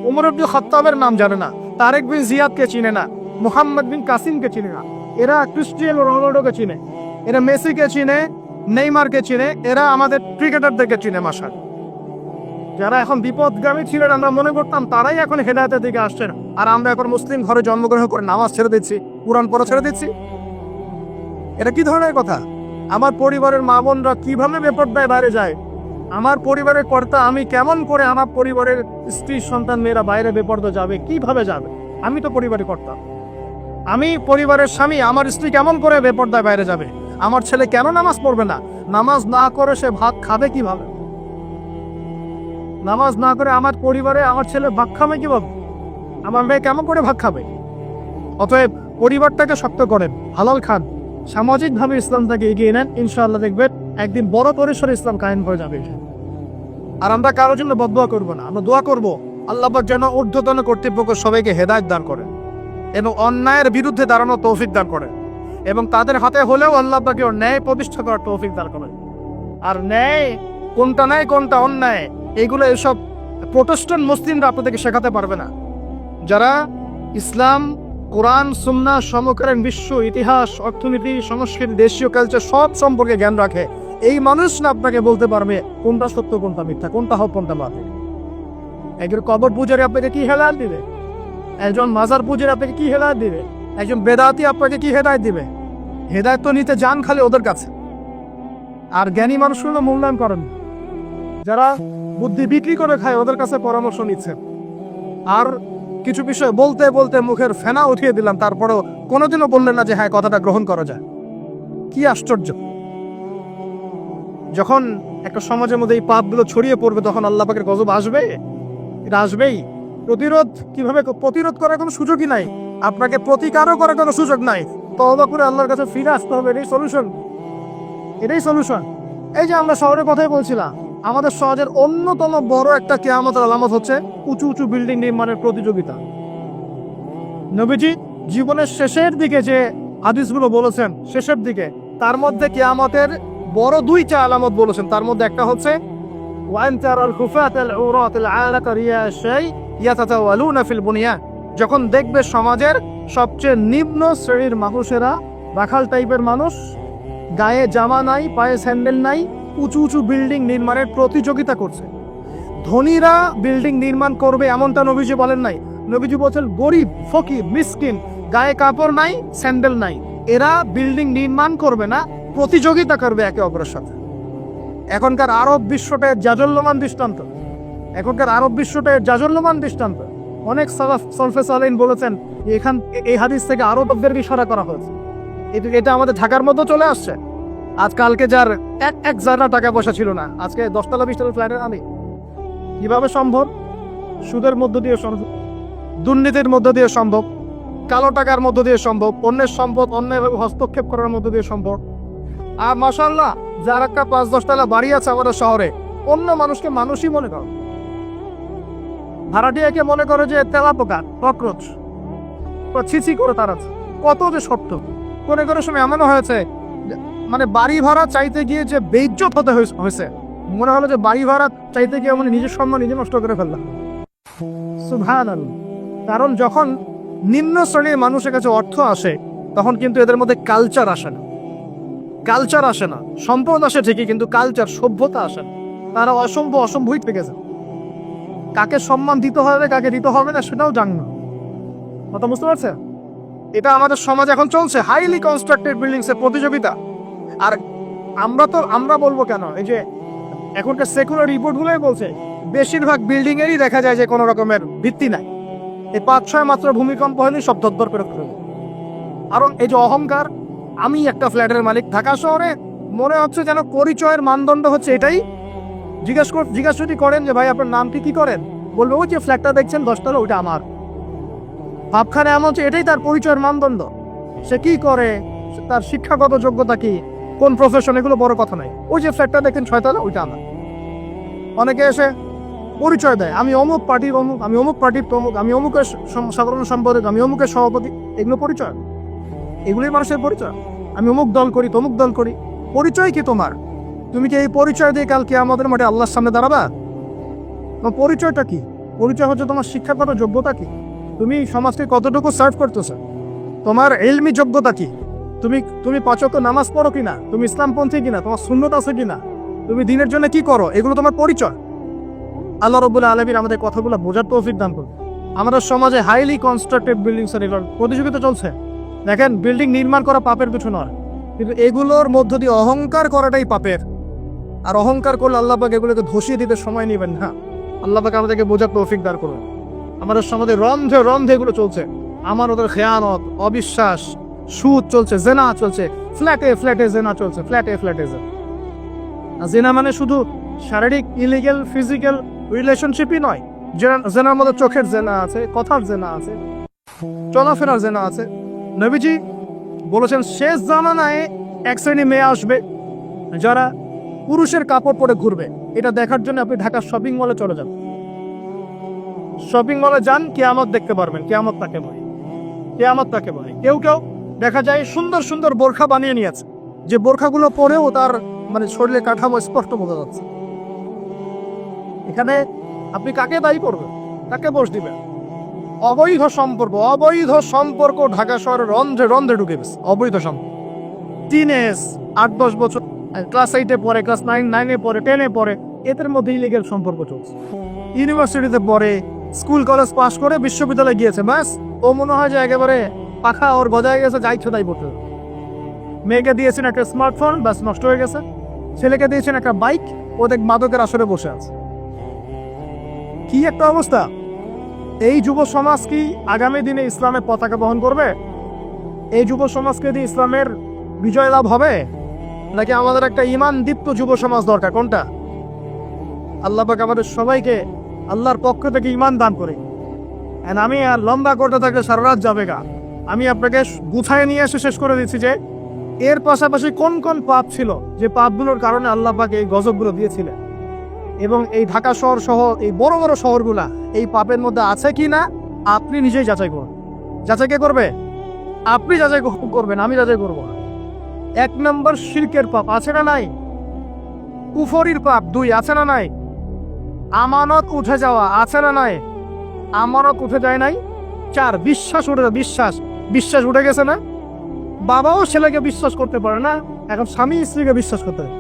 ওমর ইবনে খাত্তাবের নাম জানে না, তারেক বিন জিয়াদকে চিনে না, মুহাম্মদ বিন কাসিমকে চিনে না। এরা ক্রিস্টিয়ানো রোনাল্ডোকে চিনে, এরা মেসিকে চিনে, নেইমারকে চিনে, এরা আমাদের ক্রিকেটারদেরকে চিনে। মাশাআল্লাহ, যারা এখন বিপদগামী ছিলেন আমরা মনে করতাম তারাই এখন হেদায়েতের দিকে আসছেন, আর আমরা এখন মুসলিম ঘরে জন্মগ্রহণ করে নামাজ ছেড়ে দিচ্ছি, কুরআন পড়া ছেড়ে দিচ্ছি। এটা কি ধরনের কথা? আমার পরিবারের মা বোনরা কিভাবে বেপরদায় বাইরে যায়, আমার পরিবারের কর্তা আমি কেমন করে আমার পরিবারের স্ত্রী সন্তান মেয়েরা বাইরে বেপরদা যাবে, কিভাবে যাবে? আমি তো পরিবারের কর্তা, আমি পরিবারের স্বামী, আমার স্ত্রী কেমন করে বেপরদায় বাইরে যাবে? আমার ছেলে কেন নামাজ পড়বে না? নামাজ না করে সে ভাত খাবে কিভাবে? নামাজ না করে আমার পরিবারে আমার ছেলে ভাত খাবে কিভাবে? আমার মেয়ে কেমন করে ভাত খাবে? অতএব পরিবারটাকে শক্ত করেন, হালাল খান, সামাজিকভাবে ইসলামটাকে এগিয়ে নেন, ইনশাআল্লাহ দেখবেন একদিন বড় পরিসরে ইসলাম কায়েম হয়ে যাবে। আর আমরা কারোর জন্য বদদোয়া করব না, আমরা দোয়া করব আল্লাহ পাক যেন ঊর্ধ্বতন কর্তৃপক্ষ সবাইকে হেদায়েত দান করেন এবং অন্যায়ের বিরুদ্ধে দাঁড়ানো তৌফিক দান করেন, এবং তাদের হাতে হলেও আল্লাহ পাকে ন্যায় প্রতিষ্ঠা করার তৌফিক দান করেন। আর ন্যায় কোনটা ন্যায় কোনটা অন্যায় এগুলো এসব প্রোটেস্ট্যান্ট মুসলিমরা আপনাদেরকে শেখাতে পারবে না। যারা ইসলাম, কোরআন, সুন্নাহ, সমকালীন বিশ্ব ইতিহাস, অর্থনীতি, সংস্কৃতি, দেশীয় কালচার সব সম্পর্কে জ্ঞান রাখে, এই মানুষ না আপনাকে বলতে পারবে কোনটা সত্য কোনটা মিথ্যা, কোনটা হক কোনটা বাতিল। একজন কবর পূজারী আপনাকে কি হেদায়েত দিবে? একজন মাজার পূজারী আপনাকে কি হেদায়েত দিবে? একজন বেদাতি আপনাকে কি হেদায়েত দিবে? হেদায়েত তো নিতে যান খালি ওদের কাছে। আর জ্ঞানী মানুষগুলো মূল্যায়ন করেন, যারা বুদ্ধি বিক্রি করে খায় ওদের কাছে পরামর্শ নিচ্ছেন। আর কিছু বিষয় বলতে বলতে মুখের ফেনা উঠিয়ে দিলাম, তারপরেও কোনোদিনও বললেন না যে হ্যাঁ কথাটা গ্রহণ করা যায়। কি আশ্চর্য! যখন একটা সমাজের মধ্যে এই পাপগুলো ছড়িয়ে পড়বে তখন আল্লাহ পাকের গজব আসবে, এটা আসবেই। কিভাবে প্রতিরোধ করার কোনো সুযোগই নাই, আপনাকে প্রতিকারও করার কোনো সুযোগ নাই। তওবা করে আল্লাহর কাছে ফিরে আসতে হবে, এটাই সলিউশন, এটাই সলিউশন। এই যে আমরা শহরের কথাই বলছিলাম, আমাদের সমাজের অন্যতম বড় একটা কিয়ামতের আলামত হচ্ছে উঁচু উঁচু বিল্ডিং নির্মাণের প্রতিযোগিতা। নবীজি জীবনের শেষের দিকে যে হাদিসগুলো বলেছেন, শেষের দিকে, তার মধ্যে কিয়ামতের বড় দুইটা আলামত বলেছেন। তার মধ্যে একটা হচ্ছে যখন দেখবে সমাজের সবচেয়ে নিম্ন শ্রেণীর মানুষেরা, রাখাল টাইপের মানুষ, গায়ে জামা নাই, পায়ে স্যান্ডেল নাই, উঁচু উঁচু বিল্ডিং নির্মাণের প্রতিযোগিতা করছে। ধনীরা বিল্ডিং নির্মাণ করবে এমনটা নবীজি বলেন নাই। নবীজি বলছেন গরিব, ফকির, মিসকিন, গায়ে কাপড় নাই, স্যান্ডেল নাই, এরা বিল্ডিং নির্মাণ করবে না, প্রতিযোগিতা করবে একে অপরের সাথে। এখনকার আরব বিশ্বটা জাজল্যমান দৃষ্টান্ত, এখনকার আরব বিশ্বটা জাজল্যমান দৃষ্টান্ত। অনেক সলফে সালেহিন বলেছেন এখান এই হাদিস থেকে আরো দ্রব্যের ইশারা করা হয়েছে। এটা আমাদের ঢাকার মধ্যে চলে আসছে। আজকালকে যার এক জায়গা টাকা পয়সা ছিল না, আজকে 10 তলা 20 তলা ফ্ল্যাটের আমি। কিভাবে সম্ভব? সুদের মধ্য দিয়ে সম্ভব, দুর্নীতির মধ্য দিয়ে সম্ভব, কালো টাকার মধ্য দিয়ে সম্ভব, অন্যের সম্পদ অন্যায়ভাবে হস্তক্ষেপ করার মধ্য দিয়ে সম্ভব। আর মাশাআল্লাহ, যার একটা 5-10 তলা বাড়ি আছে আমাদের শহরে, অন্য মানুষকে মানুষই মনে করে, ভাড়াটিয়াকে মনে করে যে তেলাপোকা, ককরোচ, ছিছি করে তারা। কত যে সত্য। কোনে কোনে সময় এমনও হয়েছে মানে বাড়ি ভাড়া চাইতে গিয়ে যে বেইজ্জত হতে হয়েছে, মনে হলো যে বাড়ি ভাড়া চাইতে গিয়ে মানে নিজের সম্মান নিজে নষ্ট করে ফেললাম। সুবহানাল্লাহ। কারণ যখন নিম্ন শ্রেণীর মানুষের কাছে অর্থ আসে তখন কিন্তু এদের মধ্যে কালচার আসে না। কালচার আসে না, সম্পদ আসে ঠিকই, কিন্তু কালচার, সভ্যতা আসে না। তারা অসম্ভবই থেকে যায়। কাকে সম্মান দিতে হবে কাকে দিতে হবে না সেটাও জান না। কথা বুঝতে পারছে? এটা আমাদের সমাজ এখন চলছে, হাইলি কনস্ট্রাক্টেড বিল্ডিংস এর প্রতিযোগিতা। আর আমরা বলবো কেন, এই যে এখনকার সেকুলার রিপোর্ট গুলোই বলছে বেশিরভাগ বিল্ডিং এরই দেখা যায় যে কোনো রকমের ভিত্তি নাই। এই 5-6 মাত্র ভূমিকম্প হলেই সব ধর করে ফেলবে। কারণ এই যে অহংকার, আমি একটা ফ্ল্যাটের মালিক, ঢাকা শহরে মনে হচ্ছে যেন পরিচয়ের মানদণ্ড হচ্ছে এটাই। জিজ্ঞাসা যদি করেন যে ভাই আপনার নাম কি করেন, বলবে ওই যে ফ্ল্যাটটা দেখছেন 10 তলা ওইটা আমার। ভাবখানে এমন হচ্ছে এটাই তার পরিচয়ের মানদণ্ড। সে কি করে, তার শিক্ষাগত যোগ্যতা কি, কোন প্রফেশন, এগুলো বড় কথা নাই। ওই যে ফ্ল্যাটটা দেখেন 6 তলা ওইটা আমার। অনেকে এসে পরিচয় দেয়, আমি অমুক পার্টির অমুক, আমি অমুক পার্টির তমুক, আমি অমুকের সাধারণ সম্পাদক, আমি অমুকের সভাপতি। এগুলো পরিচয়? এগুলোই মানুষের পরিচয়? আমি অমুক দল করি তমুক দল করি। পরিচয় কি তোমার? তুমি কি এই পরিচয় দিয়ে কালকে আমাদের মাঠে আল্লাহর সামনে দাঁড়াবা? তোমার পরিচয়টা কি? পরিচয় হচ্ছে তোমার শিক্ষাগত যোগ্যতা কি, তুমি সমাজকে কতটুকু সার্ভ করতেছো, তোমার ইলমি যোগ্যতা কি, তুমি 5 ওয়াক্ত নামাজ পড়ো কিনা, তুমি ইসলামপন্থী কিনা, তোমার সুন্নত আছে কিনা, তুমি দিনের জন্য কি করো, এগুলো তোমার পরিচয়। আল্লাহ রাব্বুল আলামিন আমাদের কথাগুলো বোঝার তৌফিক দান করুন। আমাদের সমাজে হাইলি কনস্ট্রাক্টেড বিল্ডিংস এর প্রতিযোগিতা চলছে। দেখেন, বিল্ডিং নির্মাণ করা পাপের কিছু নয়, কিন্তু এগুলোর মধ্য দিয়ে অহংকার করাটাই পাপের। আর অহংকার করলে আল্লাহ পাক এগুলোকে ধসিয়ে দিতে সময় নেবেন না। আল্লাহ পাক আমাদেরকে বোঝার তৌফিক দান করুন। আমাদের সমাজে রন্ধে রন্ধে এগুলো চলছে। আমার ওদের খেয়ানত, অবিশ্বাস, সুদ চলছে, জেনা চলছে, ফ্ল্যাটে জেনা চলছে, ফ্ল্যাটে জেনা। জেনা মানে শুধু শারীরিক ইলিগেল ফিজিক্যাল রিলেশনশিপই নয়, জেনার মধ্যে চোখের জেনা আছে, কথার জেনা আছে, চলাফেরার জেনা আছে। নবীজি বলেছেন শেষ জামানায় এক শ্রেণী মেয়ে আসবে যারা পুরুষের কাপড় পরে ঘুরবে। এটা দেখার জন্য আপনি ঢাকার শপিং মলে চলে যান। শপিং মলে যান, কিয়ামত দেখতে পারবেন। কিয়ামত তাকে বলে। কেউ দেখা যায় সুন্দর সুন্দর বোরখা বানিয়ে নিয়েছে, যে বোরখাগুলো পরেও তার মানে শরীরের কাঠামো স্পষ্ট বোঝা যাচ্ছে। এখানে আপনি কাকে দায়ী করবেন, কাকে দোষ দিবেন? অবৈধ সম্পর্ক ঢাকা শহরে রন্ধে রন্ধে ঢুকে গেছে। অবৈধ সম্পর্ক, টিনেজ 8-10 বছর, ক্লাস 8-এ পড়ে, ক্লাস 9-এ পড়ে, 10-এ পড়ে, এদের মধ্যে ইলিগেল সম্পর্ক চলছে। ইউনিভার্সিটিতে পড়ে, স্কুল কলেজ পাশ করে বিশ্ববিদ্যালয়ে গিয়েছে, ব্যাস ও মনে হয় যে একেবারে পাখা ওর গজায় গেছে, যা ইচ্ছে তাই পড়তে। মেয়েকে দিয়েছেন একটা স্মার্টফোন, ব্যাস নষ্ট হয়ে গেছে। ছেলেকে দিয়েছেন একটা বাইক, ও দেখ মাদকের আসরে বসে আছে। কি একটা অবস্থা! এই যুব সমাজ কি আগামী দিনে ইসলামের পতাকা বহন করবে? এই যুব সমাজকে দিয়ে ইসলামের বিজয় লাভ হবে, নাকি আমাদের একটা ঈমান দীপ্ত যুব সমাজ দরকার? কোনটা? আল্লাহ পাক আমাদের সবাইকে আল্লাহর পক্ষ থেকে ঈমান দান করে। আমি আর লম্বা করতে থাকলে সারা রাত যাবে গা। আমি আপনাকে গুছায় নিয়ে এসে শেষ করে দিচ্ছি যে এর পাশাপাশি কোন কোন পাপ ছিল, যে পাপগুলোর কারণে আল্লাহ পাক এই গজবগুলো দিয়েছিলেন, এবং এই ঢাকা শহর সহ এই বড় বড় শহরগুলা এই পাপের মধ্যে আছে কি না আপনি নিজেই যাচাই করুন। যাচাই কে করবে? আপনি যাচাই করবেন, আমি যাচাই করব। 1 নম্বর শিরকের পাপ আছে না নাই? কুফরির পাপ 2 আছে না নাই? আমানত উঠে যাওয়া আছে না নাই? আমানত উঠে যায় নাই। 4 বিশ্বাস উঠে গেছে না? বাবাও ছেলেকে বিশ্বাস করতে পারে না, এখন স্বামী স্ত্রীকে বিশ্বাস করতে পারে।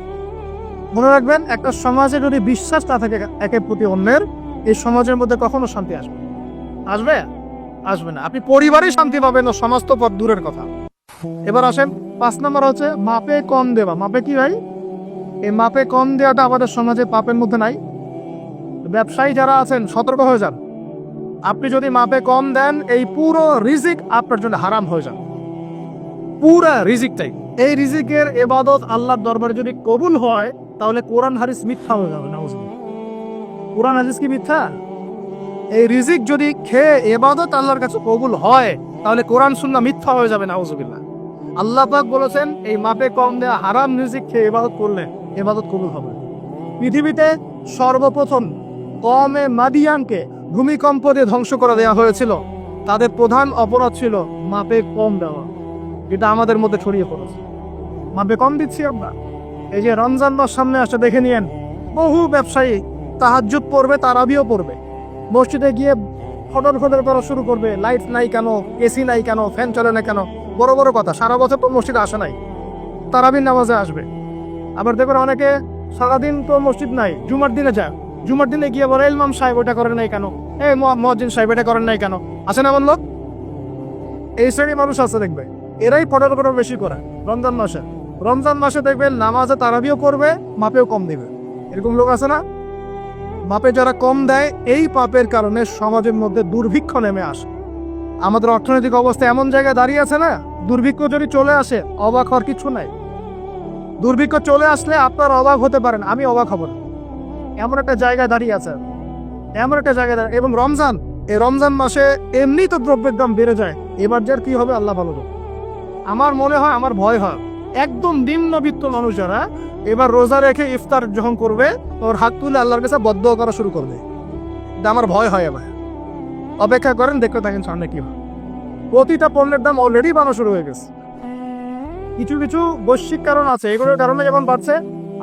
মনে রাখবেন, একটা সমাজে যদি বিশ্বাস না থাকে একের প্রতি অন্যের, এই সমাজের মধ্যে কখনো শান্তি আসবে না। আপনি পরিবারে শান্তি পাবেন না, সমাজ তো পথ দূরের কথা। এবার আসেন 5 নম্বর হচ্ছে মাপে কম দেওয়া। মাপে কি ভাই? এই মাপে কম দেওয়াটা আমাদের সমাজে পাপের মধ্যে নাই। ব্যবসায়ী যারা আছেন সতর্ক হয়ে যান। আপনি যদি মাপে কম দেন এই পুরো রিজিক আপনার জন্য হারাম হয়ে যাবে, পুরা রিজিকটাই। এই রিজিকের ইবাদত আল্লাহর দরবারে যদি কবুল হয় তাহলে কোরআন হাদিস মিথ্যা হয়ে যাবে। নাউজুবিল্লাহ। কোরআন হাদিস কি মিথ্যা? এই রিজিক যদি খেয়ে ইবাদত আল্লাহর কাছে কবুল হয় তাহলে কোরআন সুন্নাহ মিথ্যা হয়ে যাবে। নাউজুবিল্লাহ। আল্লাহ পাক বলেছেন এই মাপে কম দেয়া হারাম রিজিক খেয়ে ইবাদত করলে ইবাদত কবুল হবে। পৃথিবীতে সর্বপ্রথম কওমে মাদিয়ানকে ভূমিকম্প দিয়ে ধ্বংস করে দেওয়া হয়েছিল। তাদের প্রধান অপরাধ ছিল মাপে কম দেওয়া। এটা আমাদের মধ্যে ছড়িয়ে পড়েছে। মাপে কম দিচ্ছি আমরা। এই যে রমজান মাস সামনে আসে, দেখে নিয়েন বহু ব্যবসায়ী তাহাজ্জুদ পড়বে, তারাবিও পড়বে, মসজিদে গিয়ে ফটর ফটর করা শুরু করবে। লাইট নাই কেন, এসি নাই কেন, ফ্যান চলে না কেন, বড় বড় কথা। সারা বছর তো মসজিদে আসে নাই, তারাবির নামাজে আসবে। আবার দেখবেন অনেকে সারাদিন তো মসজিদ নাই, জুমার দিনে যায়, জুমার দিনে গিয়ে বলে ইমাম সাহেব ওটা করেন নাই কেন, এই মুয়াজ্জিন সাহেব এটা করেন নাই কেন। আছে না এমন লোক? এই শ্রেণীর মানুষ আছে, দেখবে এরাই ফটর ফটর বেশি করে। রমজান মাসে দেখবেন নামাজে তারাবিও করবে, মাপেও কম দিবে। এরকম লোক আছে না? মাপে যারা কম দেয়, এই পাপের কারণে সমাজের মধ্যে দুর্ভিক্ষ নেমে আসে। আমাদের অর্থনৈতিক অবস্থা এমন জায়গায় দাঁড়িয়ে আছে না, দুর্ভিক্ষ যদি চলে আসে অবাক হওয়ার কিছু নাই। দুর্ভিক্ষ চলে আসলে আপনার অবাক হতে পারেন, আমি অবাক হব না। এমন একটা জায়গায় দাঁড়িয়ে আছে, এমন একটা জায়গায় দাঁড়িয়ে। এবং এই রমজান মাসে এমনি তো দ্রব্যের দাম বেড়ে যায়, এবার যার কি হবে আল্লাহ ভালো জানে। আমার মনে হয়, আমার ভয় হয়, একদম নিম্নবিত্ত মানুষ যারা এবার রোজা রেখে ইফতার যখন করবে ওর হাত তুলে আল্লাহর কাছে বদদোয়া করা শুরু করবে। আমার ভয় হয়। এবার অপেক্ষা করেন, দেখতে থাকেন সামনে কি হয়। প্রতিটা পণ্যের দাম অলরেডি বাড়া শুরু হয়ে গেছে। কিছু কিছু বৈশ্বিক কারণ আছে, এগুলোর কারণে যেমন বাড়ছে,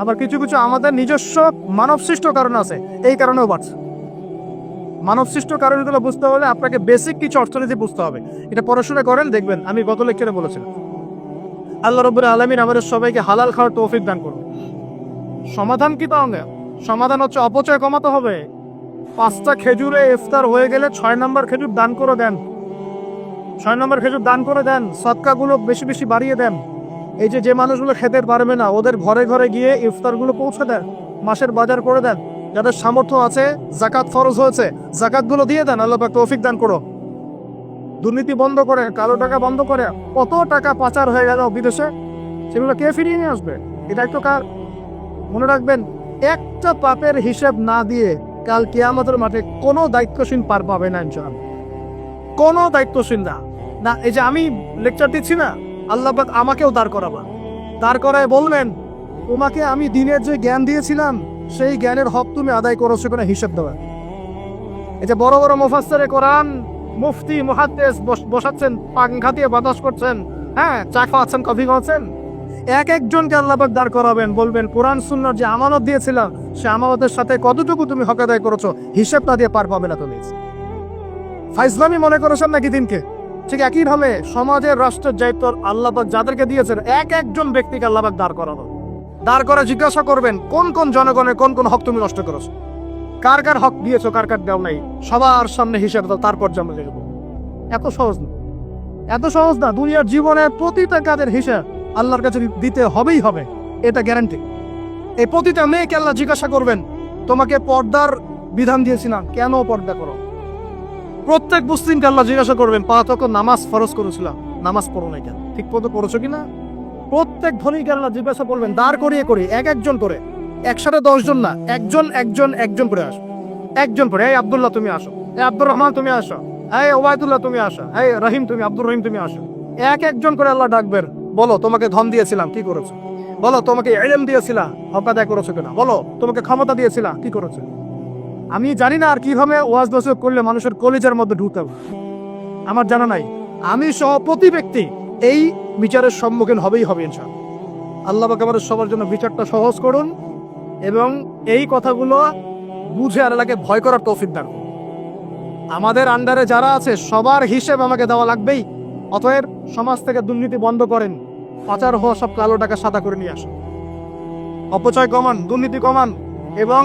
আবার কিছু কিছু আমাদের নিজস্ব মানবসৃষ্ট কারণ আছে, এই কারণেও বাড়ছে। মানবসৃষ্ট কারণগুলো বুঝতে হলে আপনাকে বেসিক কিছু অর্থনীতি বুঝতে হবে। এটা পড়াশোনা করেন, দেখবেন আমি গত লেকচারে বলেছিলাম। আল্লাহ রাব্বুল আলামিন আমাদের সবাইকে হালাল খাওয়ার তৌফিক দান করুন। সমাধান কি তাহলে? সমাধান হচ্ছে অপচয় কমাতে হবে। 5টা খেজুরে ইফতার হয়ে গেলে 6 নম্বর খেজুর দান করে দেন। 6 নম্বর খেজুর দান করে দেন। সদকাগুলো বেশি বেশি বাড়িয়ে দেন। এই যে মানুষগুলো খেতে পারবে না ওদের ঘরে ঘরে গিয়ে ইফতারগুলো পৌঁছে দেন। মাসের বাজার করে দেন। যাদের সামর্থ্য আছে, যাকাত ফরজ হয়েছে, যাকাতগুলো দিয়ে দেন। আল্লাহ পাক তৌফিক দান করো। দুর্নীতি বন্ধ করে, কালো টাকা বন্ধ করে। কত টাকা পাচার হয়ে গেল বিদেশে, সেগুলো কে ফিরিয়ে নিয়ে আসবে? এটা একটু কার মনে রাখবেন, একটা পাপের হিসেব না দিয়ে কাল কিয়ামতের মাঠে কোনো দায়িত্বশীল পার পাবে না ইনশাআল্লাহ। কোনো দায়িত্বশীল না। এই যে আমি লেকচার দিচ্ছি না, আল্লাহ পাক আমাকেও দাঁড় করাবা। দাঁড় করায় বলবেন, তোমাকে আমি দিনের যে জ্ঞান দিয়েছিলাম সেই জ্ঞানের হক তুমি আদায় করেছো কিনা হিসেব দেওয়া। এই যে বড় বড় মুফাসসিরে কোরআন, মুফতি, মুহাদ্দিস বসাচ্ছেন, পাংখা দিয়ে বাতাস করছেন, হ্যাঁ, চা খাওয়াচ্ছেন, কফি খাওয়াচ্ছেন। এক একজনকে আল্লাহ পাক দাঁড় করাবেন, বলবেন কোরআন সুন্নাহর যে আমানত দিয়েছিলাম সে আমানতের সাথে কতটুকু তুমি হক আদায় করেছো, হিসেব না দিয়ে পার পাবে না তুমি। ফাইজলামি মনে করেছেন নাকি দিনকে? ঠিক একইভাবে সমাজের, রাষ্ট্রের দায়িত্ব আল্লাহ পাক যাদেরকে দিয়েছেন এক একজন ব্যক্তিকে আল্লাহ পাক দাঁড় করানো। দাঁড় করে জিজ্ঞাসা করবেন কোন কোন জনগণের কোন কোন হক তুমি নষ্ট করেছো, কার কার হক দিয়েছো, কার কার দাও নাই। সবার সামনে হিসেব দাও, তারপর জানা লিখব। এত সহজ না, এত সহজ না। দুনিয়ার জীবনের প্রতিটা কাজের হিসাব আল্লাহর কাছে দিতে হবেই হবে, এটা গ্যারান্টি। এই প্রতিটা মেয়েকে আল্লাহ জিজ্ঞাসা করবেন, তোমাকে পর্দার বিধান দিয়েছিলাম, কেন পর্দা করো? প্রত্যেক মুসলিমকে আল্লাহ জিজ্ঞাসা করবেন, 5 ওয়াক্ত নামাজ ফরজ করেছিলাম, নামাজ পড়ো নাই কেন, ঠিক মতো পড়েছো কিনা? প্রত্যেক ধনীকে আল্লাহ জিজ্ঞাসা করবেন, দাঁড় করিয়ে করে এক একজন করে, একসাথে 10 জন না, একজন একজন একজন করে আসো। একজন করে, এই আব্দুল্লাহ তুমি আসো, এই আব্দুর রহমান তুমি আসো, এই ওবায়দুল্লাহ তুমি আসো, এই রহিম তুমি, আব্দুর রহিম তুমি আসো। এক একজন করে আল্লাহ ডাকবেন, বলো তোমাকে ধন দিয়েছিলাম, কি করেছো? বলো তোমাকে ইলম দিয়েছিলাম, হক আদায় করেছো কিনা? বলো তোমাকে ক্ষমতা দিয়েছিলাম, কি করেছো? আমি জানি না আর কিভাবে ওয়াজ নসিহত করলে মানুষের কলিজার মধ্যে ঢুকতে হবে, আমার জানা নাই। আমি সহ প্রতি ব্যক্তি এই বিচারের সম্মুখীন হবেই হবে ইনশাআল্লাহ। আল্লাহ পাক আমাদের সবার জন্য বিচারটা সহজ করুন এবং এই কথাগুলো বুঝে আর এলাকে ভয় করার তৌফিক দান করুন। আমাদের আন্ডারে যারা আছে সবার হিসেব আমাকে দেওয়া লাগবেই। অতএব সমাজ থেকে দুর্নীতি বন্ধ করেন, পাচার হওয়া সব কালো টাকা সাদা করে নিয়ে আসুন, অপচয় কমান, দুর্নীতি কমান এবং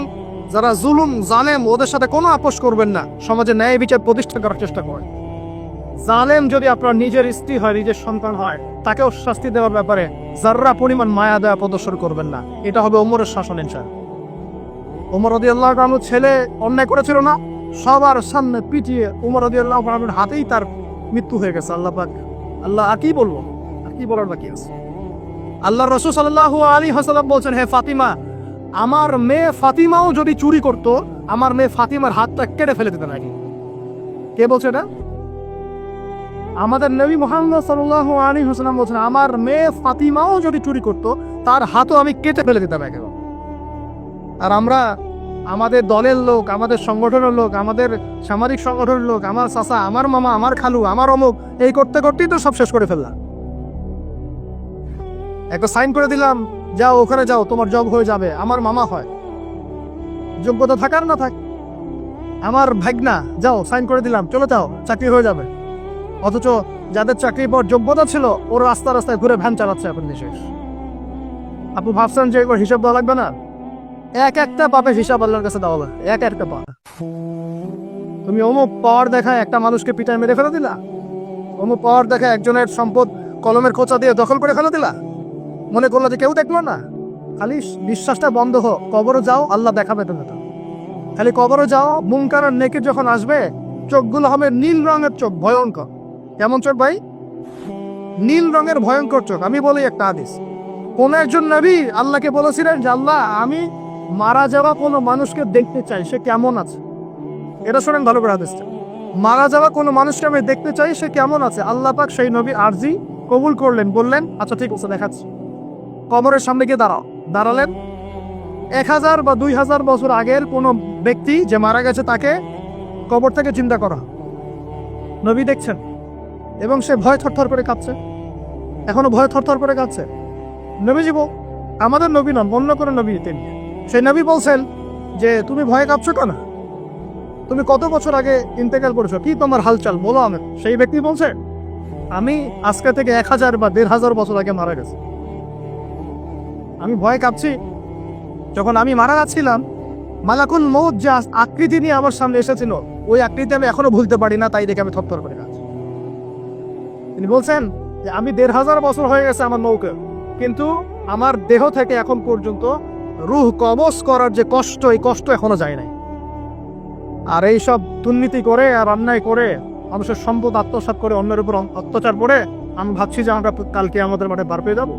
যারা জুলুম জালেম ওদের সাথে কোনো আপোষ করবেন না। সমাজে ন্যায় বিচার প্রতিষ্ঠা করার চেষ্টা করেন। জালেম যদি আপনার নিজের স্ত্রী হয়, নিজের সন্তান হয়, তাকেও শাস্তি দেওয়ার ব্যাপারে যাররা পরিমাণ মায়া দয়া প্রদর্শন করবেন না। এটা হবে ওমরের শাসন ইনশাআল্লাহ। ওমর রাদিয়াল্লাহু আনহু ছেলে অন্যায় করেছিল না, সবার সামনে পিটিয়ে উমর রাদিয়াল্লাহু আনহুর হাতেই তার মৃত্যু হয়ে গেছে। আল্লাহ পাক, আল্লাহ আর কি বলবো, আর কি বলার বাকি আছে? আল্লাহ রাসূল সাল্লাল্লাহু আলাইহি ওয়াসাল্লাম বলছেন, হে ফাতিমা, আমার মেয়ে ফাতিমাও যদি চুরি করতো, আমার মেয়ে ফাতিমার হাতটা কেটে ফেলে দিতেন আগে। কে বলছে এটা? আমাদের নবী মুহাম্মদ সাল্লাল্লাহু আলাইহি ওয়াসাল্লাম বলছেন, আমার মেয়ে ফাতিমাও যদি চুরি করতো, তার হাতও আমি কেটে ফেলে দিতাম একেবারে। আর আমরা আমাদের দলের লোক, আমাদের সংগঠনের লোক, আমাদের সামাজিক সংগঠনের লোক, আমার চাচা, আমার মামা, আমার খালু, আমার অমুক, এই করতে করতেই তো সব শেষ করে ফেললাম। একটা সাইন করে দিলাম, যাও ওখানে যাও, তোমার জব হয়ে যাবে। আমার মামা হয়, যোগ্যতা থাকার না থাক, আমার ভাগনা, যাও সাইন করে দিলাম, চলে যাও, চাকরি হয়ে যাবে। অথচ যাদের চাকরির পর যোগ্যতা ছিল, ওরা রাস্তা রাস্তায় ঘুরে ভ্যান চালাচ্ছে এখন দেশে। আপনি ভাবছেন যে এগুলো হিসাব দেওয়া লাগবে না? এক একটা পাপের হিসাব আল্লাহর কাছে দেওয়া লাগবে, এক একটা পাপ। তুমি অমুক পাওয়ার দেখায় একটা মানুষকে পিটায় মেরে ফেলে দিলা, অমুক পাওয়ার দেখায় একজনের সম্পদ কলমের খোঁচা দিয়ে দখল করে ফেলে দিলা, মনে করলো যে কেউ দেখলো না। খালি বিশ্বাসটা বন্ধ হোক, কবরও যাও, আল্লাহ দেখাবে তোমাকে। খালি কবরও যাও, মুনকার আর নেকির যখন আসবে, চোখগুলো হবে নীল রঙের চোখ, ভয়ঙ্কর। কেমন চোখ ভাই? নীল রঙের ভয়ঙ্কর চোখ। আমি বলি একটা হাদিস, কোন একজন নবী আল্লাহকে বলেছিলেন যে আল্লাহ, আমি মারা যাওয়া কোনো মানুষকে দেখতে চাই, সে কেমন আছে। এটা শোনেন ভালো করে হাদিসটা, মারা যাওয়া কোনো মানুষকে আমি দেখতে চাই, সে কেমন আছে। আল্লাহ পাক সেই নবীর আরজি কবুল করলেন, বললেন আচ্ছা ঠিক আছে, দেখাচ্ছি। কবরের সামনে গিয়ে দাঁড়ালেন। 1000 বা 2000 বছর আগের কোনো ব্যক্তি যে মারা গেছে, তাকে কবর থেকে চিন্তা করা, নবী দেখছেন, এবং সে ভয় থরথর করে কাঁপছে, এখনো ভয় থরথর করে কাঁপছে। নবী জীব, আমাদের নবী নন, অন্য কোনো নবী তিনি। সেই নবী বলছেন যে তুমি ভয়ে কাঁপছো কেন? তুমি কত বছর আগে ইন্তেকাল করেছো, কি তোমার হালচাল বলো আমি। সেই ব্যক্তি বলছে, আমি আজকে থেকে 1000 বা 1500 বছর আগে মারা গেছি। আমি ভয়ে কাঁপছি। যখন আমি মারা যাচ্ছিলাম, মালাকুল মউত যে আকৃতি নিয়ে আমার সামনে এসেছিল, ওই আকৃতি আমি এখনো ভুলতে পারি না, তাই দেখে আমি থরথর করে কাঁপছি। তিনি বলছেন যে আমি 1500 বছর হয়ে গেছে আমার নৌকে, কিন্তু আমার দেহ থেকে এখন পর্যন্ত রূহ কবজ করার যে কষ্ট, এই কষ্ট এখনো যায় নাই। আর এই সব দুর্নীতি করে আর অন্যায় করে, মানুষের সম্পদ আত্মসাৎ করে, অন্যের উপর অত্যাচার করে, আমি ভাবছি যে আমরা কালকে আমাদের মাঠে বার পেয়ে যাবো।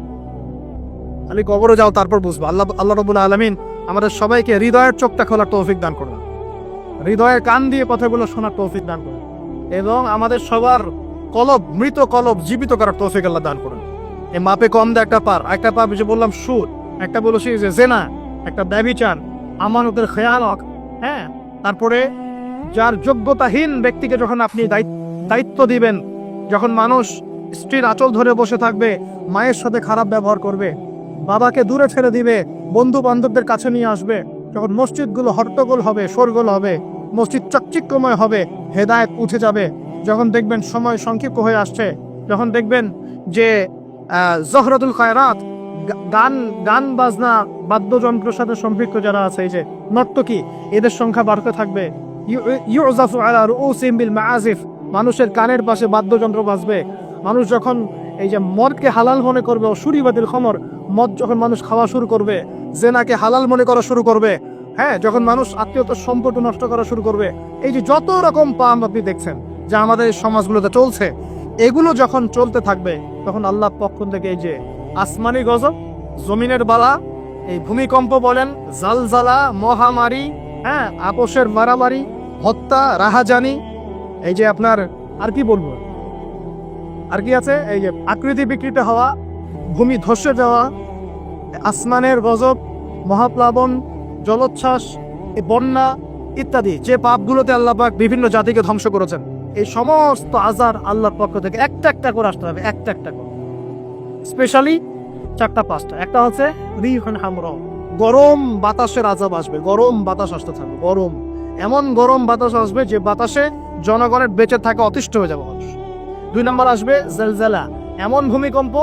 খালি কবরে যাও, তারপর বুঝবো। আল্লাহ রাব্বুল আলামিন আমাদের সবাইকে হৃদয়ের চোখটা খোলার তৌফিক দান করুন, হৃদয়ের কান দিয়ে কথাগুলো শোনার তৌফিক দান করুন, এবং আমাদের সবার কলব, মৃত কলব জীবিত করার তৌফিক আল্লাহ দান করুন। এই মাপে কম দেয় একটা পাপ, যে বললাম সুদ, একটা বলেছি যে জেনা, একটা ব্যভিচার, আমানতের খেয়ানত, হ্যাঁ। তারপরে যার যোগ্যতাহীন ব্যক্তিকে যখন আপনি দায়িত্ব দিবেন, যখন মানুষ স্ত্রীর আঁচল ধরে বসে থাকবে, মায়ের সাথে খারাপ ব্যবহার করবে, বাবাকে দূরে ছেড়ে দিবে, বন্ধু বান্ধবদের কাছে নিয়ে আসবে, যখন মসজিদগুলো হট্টগোল হবে, শোরগোল হবে, মসজিদ চাকচিক্যময় হবে, হেদায়েত উঠে যাবে, যখন দেখবেন সময় সংক্ষিপ্ত হয়ে আসছে, যখন দেখবেন যে জহরাতুল খায়রাত, গান বাজনা, বাদ্যযন্ত্রের সাথে সম্পৃক্ত যারা আছে, এই যে নর্তকী, এদের সংখ্যা বাড়তে থাকবে। ইউজাফু আলা রুউসিহিম বিল মাআজিফ, মানুষের কানের পাশে বাদ্যযন্ত্র বাজবে। মানুষ যখন এই যে মদকে হালাল মনে করবে, শুরিবাতিল খমর, মদ যখন মানুষ খাওয়া শুরু করবে, জেনাকে হালাল মনে করা শুরু করবে, হ্যাঁ, যখন মানুষ আত্মীয়তার সম্পর্ক নষ্ট করা শুরু করবে, এই যে যত রকম পাপ আপনি দেখছেন যা আমাদের সমাজগুলোতে চলছে, এগুলো যখন চলতে থাকবে, তখন আল্লাহর পক্ষ থেকে এই যে আসমানি গজব, জমিনের বালা, এই ভূমিকম্প বলেন, জালজালা, মহামারী, হ্যাঁ, আপোষের মারামারি, হত্যা, রাহাজানি, এই যে আপনার আর কি বলবো, আর কি আছে, এই যে আকৃতি বিকৃত হওয়া, ভূমি ধসে যাওয়া, আসমানের গজব, মহাপ্লাবন, জলোচ্ছ্বাস, বন্যা ইত্যাদি, যে পাপগুলোতে আল্লাহ পাক বিভিন্ন জাতিকে ধ্বংস করেছেন, এই সমস্ত আযাব আল্লাহর পক্ষ থেকে একটা একটা করে আসতে হবে, একটা একটা করে। স্পেশালি 4-5টা। একটা হচ্ছে রিহুন হামরা, গরম বাতাসের আযাব আসবে, গরম বাতাস আসতে থাকবে, গরম, এমন গরম বাতাস আসবে যে বাতাসে জনগণের বেঁচে থাকা অতিষ্ঠ হয়ে যাবে মানুষ। 2 নম্বর আসবে জালজালা, এমন ভূমিকম্প,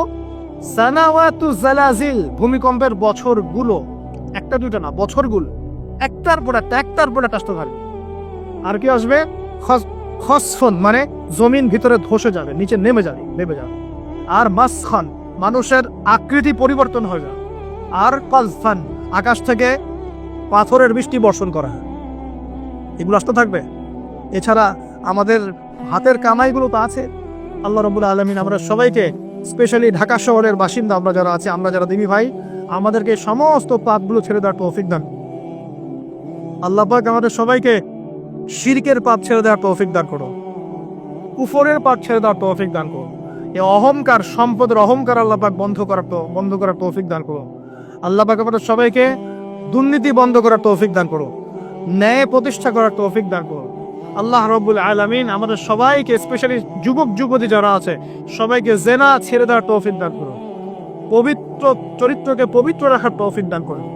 সানাওয়াতু জালাজিল, ভূমিকম্পের বছরগুলো, একটা দুইটা না, বছরগুলো একটার পর একটা আসতে থাকবে। আর কি আসবে? খসফন, মানে জমিন ভিতরে ধসে যাবে, নিচে নেমে যাবে। আর মাসখান, মানুষের আকৃতি পরিবর্তন হয়ে যাবে। আর কালফান, আকাশ থেকে পাথরের বৃষ্টি বর্ষণ করা, এগুলো আসতে থাকবে। এছাড়া আমাদের হাতের কামাইগুলো তো আছে। আল্লাহ রাব্বুল আলামিন আমরা সবাইকে, স্পেশালি ঢাকা শহরের বাসিন্দা আমরা যারা আছি, আমরা যারা দিনী ভাই, আমাদেরকে সমস্ত পাপগুলো ছেড়ে দেওয়ার তৌফিক দান। আল্লাহ পাক আমাদের সবাইকে শিরকের পাপ ছেড়ে দেওয়ার তৌফিক দান করো, কুফরের পাপ ছেড়ে দেওয়ার তৌফিক দান করো। এই অহংকার, সম্পদের অহংকার আল্লাহ পাক বন্ধ করার তৌফিক দান করো। আল্লাহ পাক আমাদের সবাইকে দুর্নীতি বন্ধ করার তৌফিক দান করো, ন্যায় প্রতিষ্ঠা করার তৌফিক দান করো। আল্লাহ রাব্বুল আলামিন আমাদের সবাইকে, স্পেশালি যুবক যুবতী যারা আছে, সবাইকে জেনা ছেড়ে দেওয়ার তৌফিক দান করো, পবিত্র চরিত্রকে পবিত্র রাখার তৌফিক দান করুন,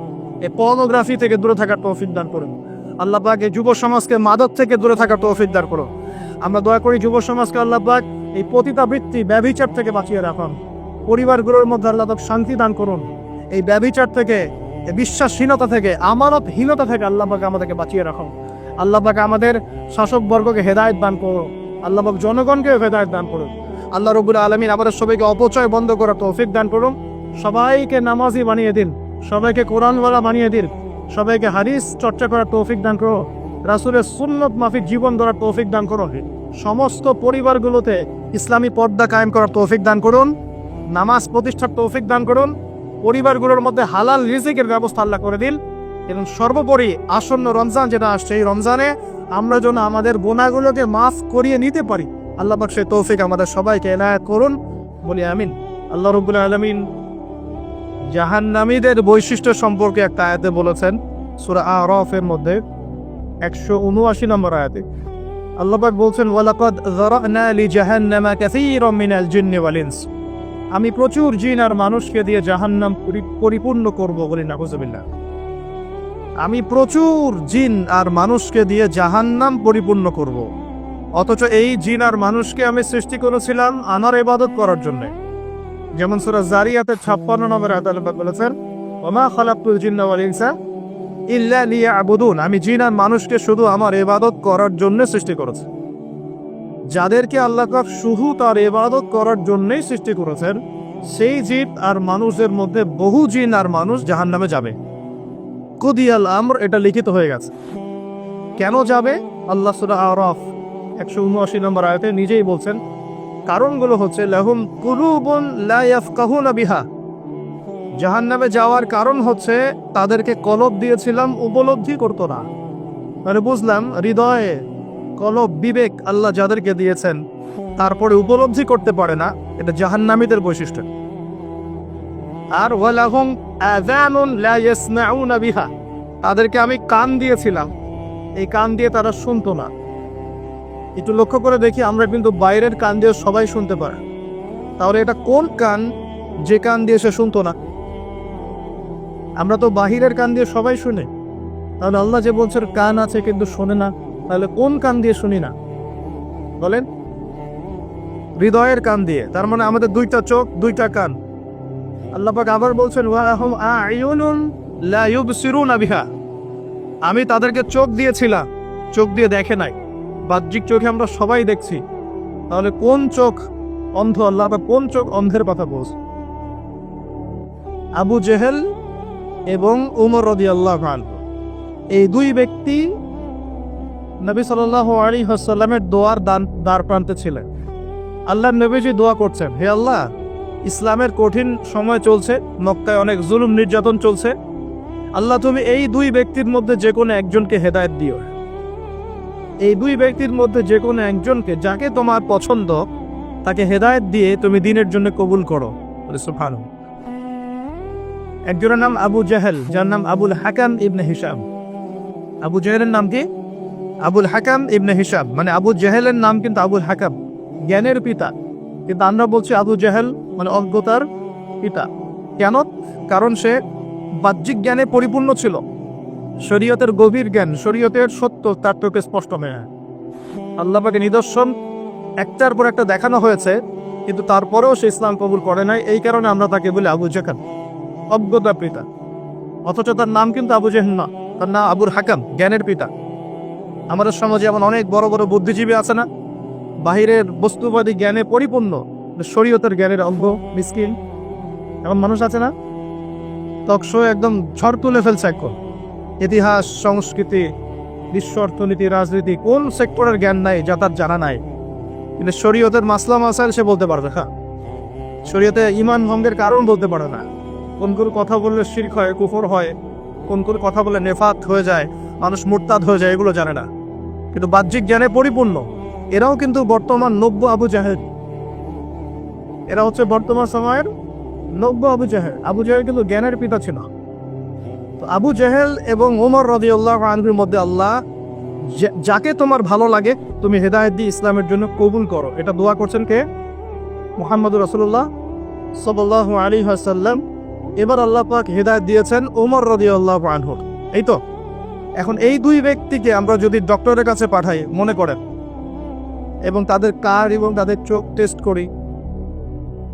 এই পর্নোগ্রাফি থেকে দূরে থাকার তৌফিক দান করুন। আল্লাহ পাক এই যুব সমাজকে মাদক থেকে দূরে থাকার তৌফিক দান করুন। আমরা দয়া করি যুব সমাজকে আল্লাহ পাক এই পতিতাবৃত্তি, ব্যভিচার থেকে বাঁচিয়ে রাখুন। পরিবারগুলোর মধ্যে আল্লাহ পাক শান্তি দান করুন। এই ব্যভিচার থেকে, এই বিশ্বাসহীনতা থেকে, আমানতহীনতা থেকে আল্লাহ পাক আমাদেরকে বাঁচিয়ে রাখুন। আল্লাহ পাক আমাদের শাসকবর্গকে হেদায়েত দান করুন। আল্লাহ পাক জনগণকে হেদায়েত দান করুন। আল্লাহ রাব্বুল আলামিন আমাদের সবাইকে অপচয় বন্ধ করার তৌফিক দান করুন। সবাইকে নামাজি বানিয়ে দিন, সবাইকে কোরআনওয়ালা বানিয়ে দিন, সবাইকে হাদিস চর্চা করার তৌফিক দান করো, রাসূলের সুন্নত মাফিক জীবন গড়ার তৌফিক দান করুন। সমস্ত পরিবারগুলোতে ইসলামী পর্দা কায়েম করার তৌফিক দান করুন, নামাজ প্রতিষ্ঠার তৌফিক দান করুন, পরিবারগুলোর মধ্যে হালাল রিজিকের ব্যবস্থা আল্লাহ করে দিন। এবং সর্বোপরি আসন্ন রমজান যেটা আসছে, এই রমজানে আমরা যেন আমাদের গুনাহগুলোকে মাফ করিয়ে নিতে পারি, আল্লাহ পাক সেই তৌফিক আমাদের সবাইকে এনায়েত করুন, বলি আমিন। আল্লাহ রাব্বুল আলামিন জাহান্নামীদের বৈশিষ্ট্য সম্পর্কে একটা আয়াতে বলেছেন, সূরা আরাফের মধ্যে 179 নম্বর আয়াতে আল্লাহ পাক বলছেন, ওয়ালাকাদ যারানা লিজাহান্নামা কাসীরাম মিনাল জিন্নি ওয়াল ইনস। আমি প্রচুর জিন আর মানুষকে দিয়ে জাহান্নাম পরিপূর্ণ করব, বলি নাউযুবিল্লাহ। আমি প্রচুর জিন আর মানুষকে দিয়ে জাহান্নাম পরিপূর্ণ করব, অথচ এই জিন আর মানুষকে আমি সৃষ্টি করেছিলাম আমার ইবাদত করার জন্য। যেমন সূরা জারিয়াতের 56 নম্বর আয়াতে আল্লাহ পাক বলেছেন, ওমা খালাকতুল জিন্না ওয়াল ইনসা ইল্লা লিয়াবুদুন। আমি জিন আর মানুষকে শুধু আমার ইবাদত করার জন্য সৃষ্টি করেছি। যাদেরকে আল্লাহ পাক শুধু তার ইবাদত করার জন্যই সৃষ্টি করেছেন, সেই জিন আর মানুষের মধ্যে বহু জিন আর মানুষ জাহান্নামে যাবে। কুদিয়াল আমর, এটা লিখিত হয়ে গেছে। কেন যাবে? আল্লাহ সূরা আরাফ 179 নম্বর আয়াতে নিজেই বলছেন, কারণগুলো হচ্ছে লাহুম কুলুবুন লা ইয়াফকাহুনা বিহা। জাহান্নামে যাওয়ার কারণ হচ্ছে তাদেরকে কলব দিয়েছিলাম, উপলব্ধি করতো না। মানে বুঝলাম, হৃদয়ে কলব, বিবেক আল্লাহ যাদেরকে দিয়েছেন, তারপরে উপলব্ধি করতে পারে না, এটা জাহান্নামীদের বৈশিষ্ট্য। আর ওয়ালাহুম আযানুন লা ইয়াসমাউনা বিহা, তাদেরকে আমি কান দিয়েছিলাম, এই কান দিয়ে তারা শুনতো না। একটু লক্ষ্য করে দেখি, আমরা কিন্তু বাইরের কান দিয়ে সবাই শুনতে পারে, তাহলে এটা কোন কান যে কান দিয়ে সে শুনতো না? আমরা তো বাহিরের কান দিয়ে সবাই শুনে, তাহলে আল্লাহ যে বলছেন কান আছে কিন্তু শোনে না, তাহলে কোন কান দিয়ে শুনি না বলেন? হৃদয়ের কান দিয়ে। তার মানে আমাদের দুইটা চোখ, দুইটা কান। আল্লাহ পাক আবার বলছেন, ওয়ালাহুম আ'য়ুনুন লা ইউবসিরুনা বিহা। আমি তাদেরকে চোখ দিয়েছিলাম, চোখ দিয়ে দেখে নাই। বাহ্যিক চোখে আমরা সবাই দেখছি, তাহলে কোন চোখ অন্ধ? আল্লাহ পাক কোন চোখ অন্ধের কথা বলছে? আবু জেহেল এবং উমর রাদিয়াল্লাহু আনহু, এই দুই ব্যক্তি নবী সাল্লাল্লাহু আলাইহি ওয়াসাল্লামের দোয়ার দ্বার প্রান্তে ছিলেন। আল্লাহর নবীজি দোয়া করছেন, হে আল্লাহ, ইসলামের কঠিন সময় চলছে, মক্কায় অনেক জুলুম নির্যাতন চলছে, আল্লাহ তুমি এই দুই ব্যক্তির মধ্যে যে কোনো একজনকে হেদায়েত দিও। এই দুই ব্যক্তির মধ্যে যে কোনো একজনকে, যাকে তোমার পছন্দ, তাকে হেদায়েত দিয়ে তুমি দ্বীনের জন্য কবুল করো। সুবহানাল্লাহ। একজনের নাম আবু জেহেল, যার নাম আবুল হাকাম ইবনে হিশাম। আবু জেহেলের নাম কি? আবুল হাকাম ইবনে হিশাম। মানে আবু জেহেলের নাম কিন্তু আবুল হাকাম, জ্ঞানের পিতা, কিন্তু আমরা বলছি আবু জেহেল মানে অজ্ঞতার পিতা। কেন? কারণ সে বাহ্যিক জ্ঞানে পরিপূর্ণ ছিল, শরীয়তের গভীর জ্ঞান, শরীয়তের সত্য তার চোখে স্পষ্ট হয়ে। আল্লাহ পাকের নিদর্শন একটার পর একটা দেখানো হয়েছে, কিন্তু তারপরেও সে ইসলাম কবুল করে নাই। এই কারণে আমরা তাকে বলি আবু জেহেল, অজ্ঞতা পিতা। অথচ তার নাম কিন্তু আবু জেহেল না, তার নাম আবুল হাকাম, জ্ঞানের পিতা। আমাদের সমাজে এমন অনেক বড় বড় বুদ্ধিজীবী আছে না, বাহিরের বস্তুবাদী জ্ঞানে পরিপূর্ণ, শরীয়তের জ্ঞানের অজ্ঞ মিসকিন, এমন মানুষ আছে না? তকশো একদম ঝড় তুলে ফেলছে এখন, ইতিহাস, সংস্কৃতি, বিশ্ব অর্থনীতি, রাজনীতি, কোন সেক্টরের জ্ঞান নাই যা তার জানা নাই, কিন্তু শরীয়তের মাসলা মাসাইল সে বলতে পারবে। হ্যাঁ, শরীয়তে ঈমান ভঙ্গের কারণ বলতে পারে না, কোন কোন কথা বললে শিরক হয়, কুফর হয়, কোন কোন কথা বললে নেফাত হয়ে যায়, মানুষ মুরতাদ হয়ে যায়, এগুলো জানে না, কিন্তু বাহ্যিক জ্ঞানে পরিপূর্ণ। এরাও কিন্তু বর্তমান নব্য আবু জাহেল, এরা হচ্ছে বর্তমান সময়ের নব্য আবু জাহেল। আবু জাহেল কিন্তু জ্ঞানের পিতা ছিল। তো আবু জাহেল এবং ওমর রাদিয়াল্লাহু আনহুর মধ্যে আল্লাহ যাকে তোমার ভালো লাগে তুমি হেদায়েত দিয়ে ইসলামের জন্য কবুল করো, এটা দোয়া করছেন কে? মুহাম্মদুর রাসূলুল্লাহ সাল্লাল্লাহু আলাইহি ওয়াসাল্লাম। এবার আল্লাহ পাক হেদায়েত দিয়েছেন ওমর রাদিয়াল্লাহু আনহু। এই তো এখন এই দুই ব্যক্তিকে আমরা যদি ডক্টরের কাছে পাঠাই মনে করেন, এবং তাদের কান এবং তাদের চোখ টেস্ট করি,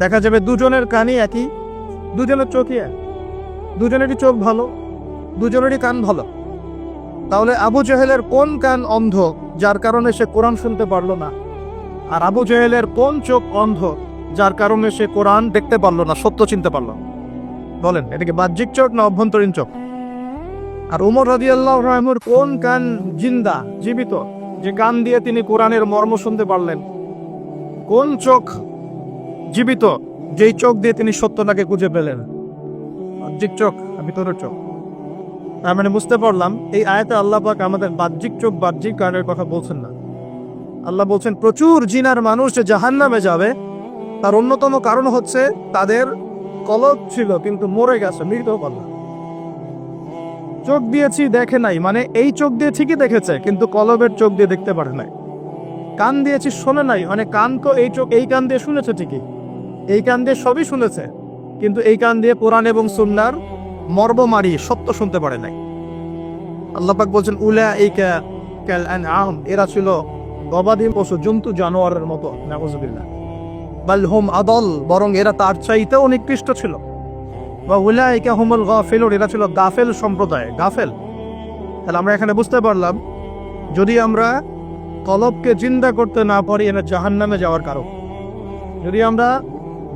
দেখা যাবে দুজনের কানই একই, দুজনের চোখই এক, দুজনেরই চোখ ভালো, দুজনেরই কান ভালো। তাহলে আবু জাহেলের কোন কান অন্ধ যার কারণে সে কোরআন শুনতে পারলো না, আর আবু জাহেলের কোন চোখ অন্ধ যার কারণে সে কোরআন দেখতে পারলো না, সত্য চিনতে পারলো? বলেন, এটাকে বাহ্যিক চোখ না অভ্যন্তরীণ চোখ? আর ওমর রাদিয়াল্লাহু আনহুর কোন কান জিন্দা, জীবিত, যে কান দিয়ে তিনি কোরআনের মর্ম শুনতে পারলেন? কোন চোখ জীবিত, যেই চোখ দিয়ে তিনি সত্যটাকে খুঁজে পেলেন? বাহ্যিক চোখ, ভিতরের চোখ। তার মানে বুঝতে পারলাম এই আয়াতে আল্লাহ পাক আমাদের বাহ্যিক চোখ, বাহ্যিক কানের কথা বলছেন না। আল্লাহ বলছেন প্রচুর জিনার মানুষ যে জাহান্নামে যাবে, তার অন্যতম কারণ হচ্ছে তাদের কলব ছিল কিন্তু মরে গেছে, মৃত কলব। চোখ দিয়েছি দেখে নাই, মানে এই চোখ দিয়ে ঠিকই দেখেছে কিন্তু কলবের চোখ দিয়ে দেখতে পারে নাই। কান দিয়েছি শোনে নাই, মানে কান তো এই চোখ এই কান দিয়ে শুনেছে ঠিকই, এই কান দিয়ে সবই শুনেছে, কিন্তু এই কান দিয়ে কোরআন এবং সুন্নাহর মর্মমারি সত্য শুনতে পারে নাই। আল্লাহ পাক বলছেন উলাইকা কাল আনআম, এরা ছিল গবাদি পশু, জন্তু, জানোয়ারের মতো। নাউযুবিল্লাহ। বাল হুম আদল, বরং এরা তার চাইতেও নিকৃষ্ট ছিল। বা উলাইকা হুমুল গাফিলুন, এরা ছিল গাফেল সম্প্রদায়, গাফেল। তাহলে আমরা এখানে বুঝতে পারলাম যদি আমরা কলবকে জিন্দা করতে না পারি এটা জাহান্নামে যাওয়ার কারণ। যদি আমরা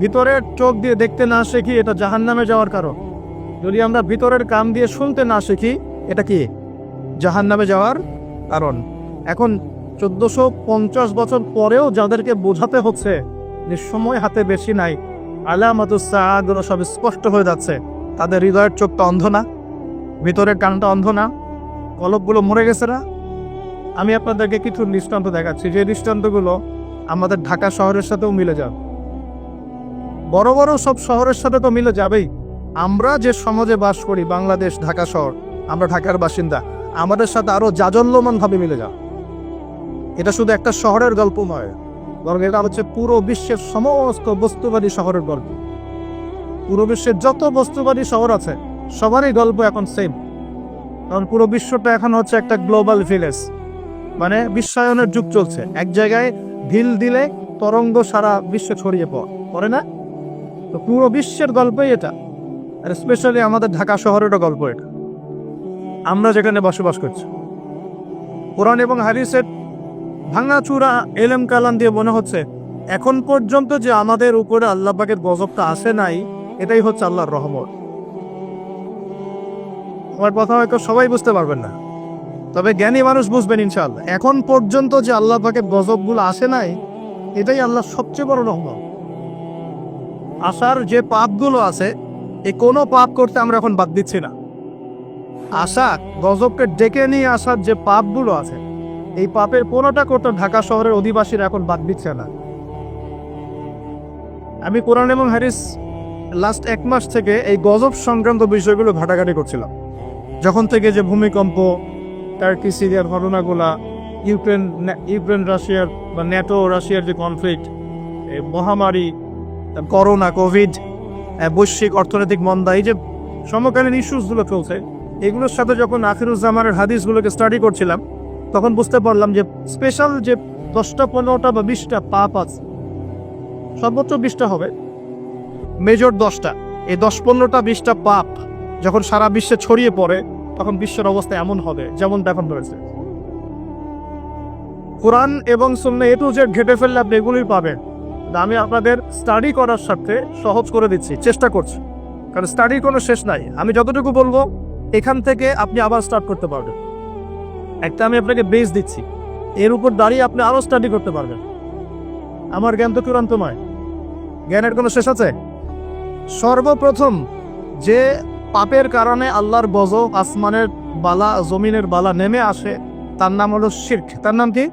ভিতরের চোখ দিয়ে দেখতে না শিখি এটা জাহান্নামে যাওয়ার কারণ। যদি আমরা ভিতরের কান দিয়ে শুনতে না শিখি এটা কি? জাহান্নামে যাওয়ার কারণ। এখন 1450 বছর পরেও যাদেরকে বোঝাতে হচ্ছে যে সময় হাতে বেশি নাই, আলামাতুস সাআগুলো সব স্পষ্ট হয়ে যাচ্ছে, তাদের হৃদয়ের চোখটা অন্ধ না? ভিতরের কানটা অন্ধ না? কলবগুলো মরে গেছে না? আমি আপনাদেরকে কিছু দৃষ্টান্ত দেখাচ্ছি, যে দৃষ্টান্তগুলো আমাদের ঢাকা শহরের সাথেও মিলে যাবে। বড় বড় সব শহরের সাথে তো মিলে যাবেই। আমরা যে সমাজে বাস করি, বাংলাদেশ, ঢাকা শহর, আমরা ঢাকার বাসিন্দা, আমাদের সাথে আরো জাজল্যমানভাবে মিলে যাও। এটা শুধু একটা শহরের গল্প নয়, বরং এটা হচ্ছে পুরো বিশ্বের সমস্ত বস্তুবাদী শহরের গল্প। পুরো বিশ্বের যত বস্তুবাদী শহর আছে সবারই গল্প এখন সেম। কারণ পুরো বিশ্বটা এখন হচ্ছে একটা গ্লোবাল ভিলেজ, মানে বিশ্বায়নের যুগ চলছে। এক জায়গায় ঢিল দিলে তরঙ্গ সারা বিশ্বে ছড়িয়ে পড়ে না? তো পুরো বিশ্বের গল্পই এটা, আর স্পেশালি আমাদের ঢাকা শহরেরও গল্প এটা, আমরা যেখানে বসবাস করছি। কোরআন এবং হাদিসের ভাঙাচুরা এলেম কালাম দিয়ে মনে হচ্ছে এখন পর্যন্ত যে আমাদের উপরে আল্লাহ পাকের গজবটা আসে নাই, এটাই হচ্ছে আল্লাহর রহমত। আমার কথা হয়তো সবাই বুঝতে পারবেন না, তবে জ্ঞানী মানুষ বুঝবেন ইনশাআল্লাহ। এখন পর্যন্ত যে আল্লাহ পাকের গজবগুলো আসে নাই, এটাই আল্লাহর সবচেয়ে বড় রহমত। আসার যে পাপগুলো আছে, এই কোনো পাপ করতে আমরা এখন বাদ দিচ্ছি না। আশা গজবকে ডেকে নিয়ে আসার যে পাপগুলো আছে, এই পাপের কোনোটা করতে ঢাকা শহরের অধিবাসীরা এখন বাদ দিচ্ছে না। আমি কোরআন এবং হাদিস লাস্ট 1 মাস থেকে এই গজব সংক্রান্ত বিষয়গুলো ঘাটাঘাটি করছিলাম। যখন থেকে যে ভূমিকম্প, টার্কি সিরিয়ার ঘটনাগুলা, ইউক্রেন রাশিয়ার বা ন্যাটো রাশিয়ার যে কনফ্লিক্ট, এই মহামারী, করোনা, কোভিড, বৈশ্বিক অর্থনৈতিক মন্দা, এই যে সমকালীন ইস্যুসগুলো চলছে, এগুলোর সাথে যখন আখিরুজ্জামানের হাদিসগুলোকে স্টাডি করছিলাম, তখন বুঝতে পারলাম যে স্পেশাল যে 10টা 15টা বা 20টা পাপ আছে, সর্বোচ্চ 20টা হবে, মেজর 10টা, এই 10-15টা 20টা পাপ যখন সারা বিশ্বে ছড়িয়ে পড়ে, তখন বিশ্বের অবস্থা এমন হবে যেমনটা এখন রয়েছে। কোরআন এবং সুন্নাহ এ টু জেড ঘেটে ফেললে আপনি এগুলোই পাবেন। আমি আপনাদের স্টাডি করার সাথে সহজ করে দিচ্ছি, চেষ্টা করছি, কারণ স্টাডির কোনো শেষ নাই। আমি যতটুকু বলবো এখান থেকে আপনি আবার স্টার্ট করতে পারবেন। একটা আমি আপনাকে বেস দিচ্ছি, এর উপর দাঁড়িয়ে আপনি আরো স্টাডি করতে পারবেন। আমার জ্ঞান তো চূড়ান্তময়, জ্ঞানের কোনো শেষ আছে? সর্বপ্রথম যে পাপের কারণে আল্লাহর গজব, আসমানের বালা, জমিনের বালা নেমে আসে, তার নাম হলো শিরক। তার নাম কি?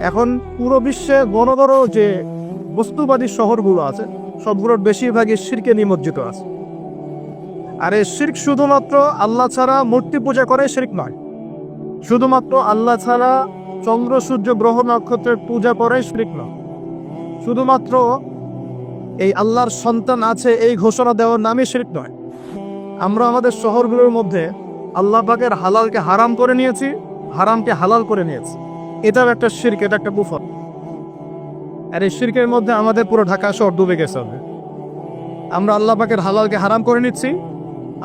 এখন পুরো বিশ্বে বড় বড় যে বস্তুবাদী শহরগুলো আছে, সবগুলোর বেশিরভাগই শিরকে নিমজ্জিত আছে। আর এই শিরক শুধুমাত্র আল্লাহ ছাড়া মূর্তি পূজা করে শিরক নয়, শুধুমাত্র আল্লাহ ছাড়া চন্দ্র, সূর্য, গ্রহ, নক্ষত্রের পূজা করে শিরক নয়, শুধুমাত্র এই আল্লাহর সন্তান আছে এই ঘোষণা দেওয়ার নামই শিরক নয়। আমরা আমাদের শহরগুলোর মধ্যে আল্লাহ পাকের হালালকে হারাম করে নিয়েছি, হারামকে হালাল করে নিয়েছি, এটাও একটা শিরক, এটা একটা কুফর। আর এই শিরকের মধ্যে আমাদের পুরো ঢাকা শহর ডুবে গেছে। আমরা আল্লাহ পাকের হালালকে হারাম করে নিচ্ছি,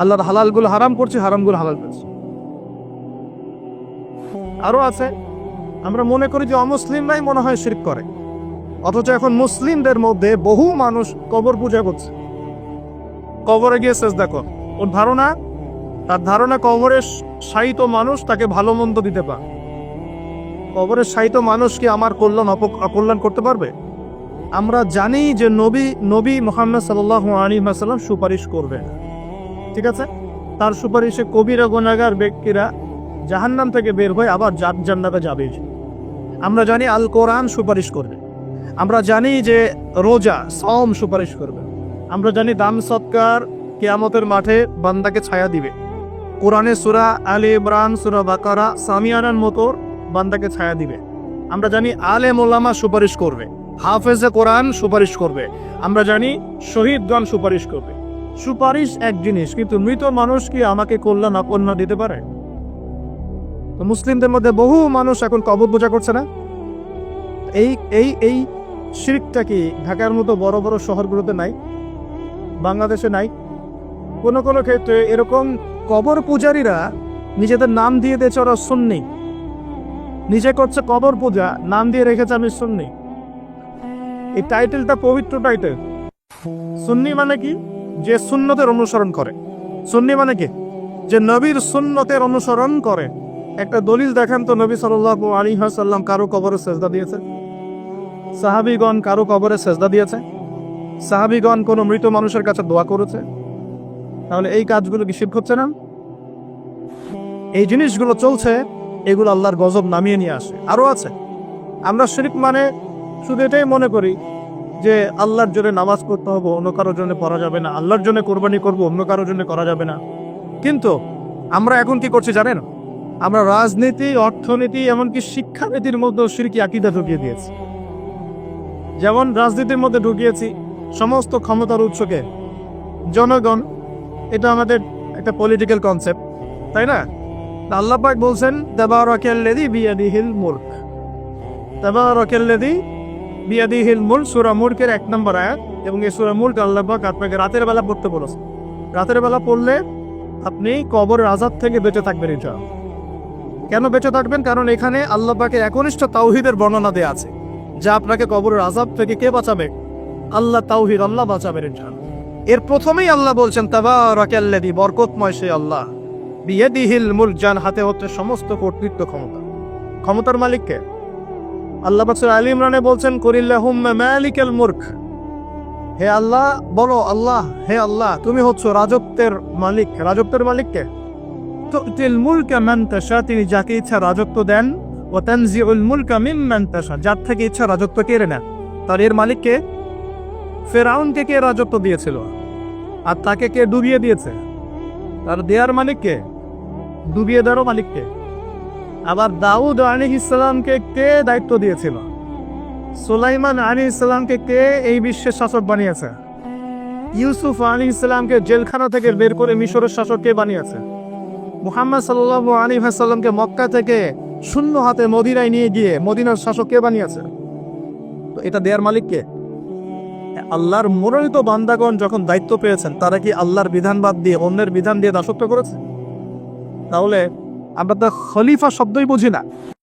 আল্লাহর হালালগুলো হারাম করছি, হারামগুলো হালাল করছি। আরো আছে, আমরা মনে করি যে অমুসলিমরাই মনে হয় শিরক করে, অথচ এখন মুসলিমদের মধ্যে বহু মানুষ কবর পূজা করছে, কবরে গিয়ে সেজদা করে। ওর ধারণা, তার ধারণা কবরের শায়িত মানুষ তাকে ভালো মন্দ দিতে পারে। কবরের শায়িত মানুষ কি আমার কল্যাণ অকল্যাণ করতে পারবে? আমরা জানি যে নবী মুহাম্মদ সাল্লাল্লাহু আলাইহি ওয়াসাল্লাম সুপারিশ করবে, ঠিক আছে? তার সুপারিশে কবিরা গুনাহগার ব্যক্তিরা জাহান্নাম থেকে বের হয়ে আবার জান্নাতে যাবে। আমরা জানি আল কোরআন সুপারিশ করবে, আমরা জানি যে রোজা, সওম সুপারিশ করবে, আমরা জানি দান সৎকার কিয়ামতের মাঠে বান্দাকে ছায়া দিবে। কোরআনে সূরা আলে ইমরান, সূরা বাকারা, সামিয়ানার মতো বান্দাকে ছায়া দিবে। আমরা জানি আলেম ওলামা সুপারিশ করবে, হাফেজে কোরআন সুপারিশ করবে, আমরা জানি শহীদগণ সুপারিশ করবে। সুপারিশ এক জিনিস, কিন্তু মৃত মানুষ কি আমাকে কল্যাণ অকল্যাণ দিতে পারে? তো মুসলিমদের মধ্যে বহু মানুষ এখন কবর পূজা করছে না? এই এই এই শিরকটা কি ঢাকার মতো বড় বড় শহরগুলোতে নাই, বাংলাদেশে নাই? কোনো কোনো ক্ষেত্রে এরকম কবর পূজারীরা নিজেদের নাম দিয়ে দিয়েছে ওরা সুন্নি, নিজে করছে কবর পূজা, নাম দিয়ে রেখেছে আমি সুন্নি। এই টাইটেলটা পবিত্র টাইটেল। সুন্নি মানে কি? যে সুন্নতের অনুসরণ করে। সুন্নি মানে কি? যে নবীর সুন্নতের অনুসরণ করে। একটা দলিল দেখান তো, নবী সাল্লাল্লাহু আলাইহি ওয়াসাল্লাম কারো কবরে সেজদা দিয়েছে? সাহাবীগণ কারো কবরে সেজদা দিয়েছে? সাহাবীগণ কোনো মৃত মানুষের কাছে দোয়া করেছে? তাহলে এই কাজগুলো কি শিরক হচ্ছে না? এই জিনিসগুলো চলছে, এগুলো আল্লাহর গজব নামিয়ে নিয়ে আসে। আরো আছে, আমরা শিরক মানে শুধু এটাই মনে করি যে আল্লাহর জন্য নামাজ পড়তে হবে, অন্য কারোর জন্য পড়া যাবে না, আল্লাহর জন্য কোরবানি করবো, অন্য কারোর জন্য করা যাবে না। কিন্তু আমরা এখন কি করছি জানেন? আমরা রাজনীতি, অর্থনীতি, এমনকি শিক্ষানীতির মধ্যে শিরকি আকীদা ঢুকিয়ে দিয়েছি। যেমন রাজনীতির মধ্যে ঢুকিয়েছি সমস্ত ক্ষমতার উৎসকে জনগণ, এটা আমাদের একটা পলিটিক্যাল কনসেপ্ট, তাই না? আল্লাহ পাক বলছেন তাবারাকাল্লাযী বিয়াদিহিল মুলক, তাবারাকাল্লাযী বিয়াদিহিল মুলক, সূরা মুলকের 1 নম্বর আয়াত। এবং এই সূরা মুলক আল্লাহ পাক আপনাকে রাতের বেলা পড়তে বলেছেন। রাতের বেলা পড়লে আপনি কবরের আযাব থেকে বেঁচে থাকবেন ইনশাআল্লাহ। কেন বেঁচে থাকবেন? কারণ এখানে আল্লাহ পাকের একনিষ্ঠ তাওহীদের বর্ণনা দেয়া আছে, যা আপনাকে কবরের আযাব থেকে কে বাঁচাবে? আল্লাহ, তাওহীদ, আল্লাহ বাঁচাবেন ইনশাআল্লাহ। এর প্রথমেই আল্লাহ বলছেন তাবারাকাল্লাযী, বরকতময় সেই আল্লাহ, বিয়াদিহিল মুলক, যার হাতে হচ্ছে সমস্ত কর্তৃত্ব, ক্ষমতা। ক্ষমতার মালিক কে? আল্লাহ পাক সূরা আলে ইমরানে বলছেন কুলিল্লাহুম্মা মালিকাল মুলক, হে আল্লাহ বলো, আল্লাহ, হে আল্লাহ তুমি হচ্ছে রাজত্বের মালিক। রাজত্বের মালিক কে? তুতিল মুলকা মান তাশা, তিনি যাকে ইচ্ছা রাজত্ব দেন। ওয়া তানজিউল মুলকা মিম্মান তাশা, যার থেকে ইচ্ছা রাজত্ব কেড়ে নেন। তার এর মালিক কে? ফেরাউনকে কে রাজত্ব দিয়েছিল আর তাকে কে ডুবিয়ে দিয়েছে? তার দেয়ার মালিক কে? ডুবিয়ে দেওয়ারও মালিক কে? আবার দাউদ আলাইহিস সালামকে কে দায়িত্ব দিয়েছিল? সুলাইমান আলাইহিস সালামকে কে এই বিশ্বের শাসক বানিয়েছে? ইউসুফ আলাইহিস সালামকে জেলখানা থেকে বের করে মিশরের শাসক কে বানিয়েছে? মুহাম্মদ সাল্লাল্লাহু আলাইহি ওয়াসাল্লামকে মক্কা থেকে শূন্য হাতে মদিনায় নিয়ে গিয়ে মদিনার শাসক কে বানিয়েছে? তো এটা দেয়ার মালিক কে? আল্লাহর মনোনীত বান্দাগণ যখন দায়িত্ব পেয়েছেন, তারা কি আল্লাহর বিধান বাদ দিয়ে অন্যের বিধান দিয়ে দাসত্ব করেছে? তাহলে আমরা তো খলিফা শব্দই বুঝি না।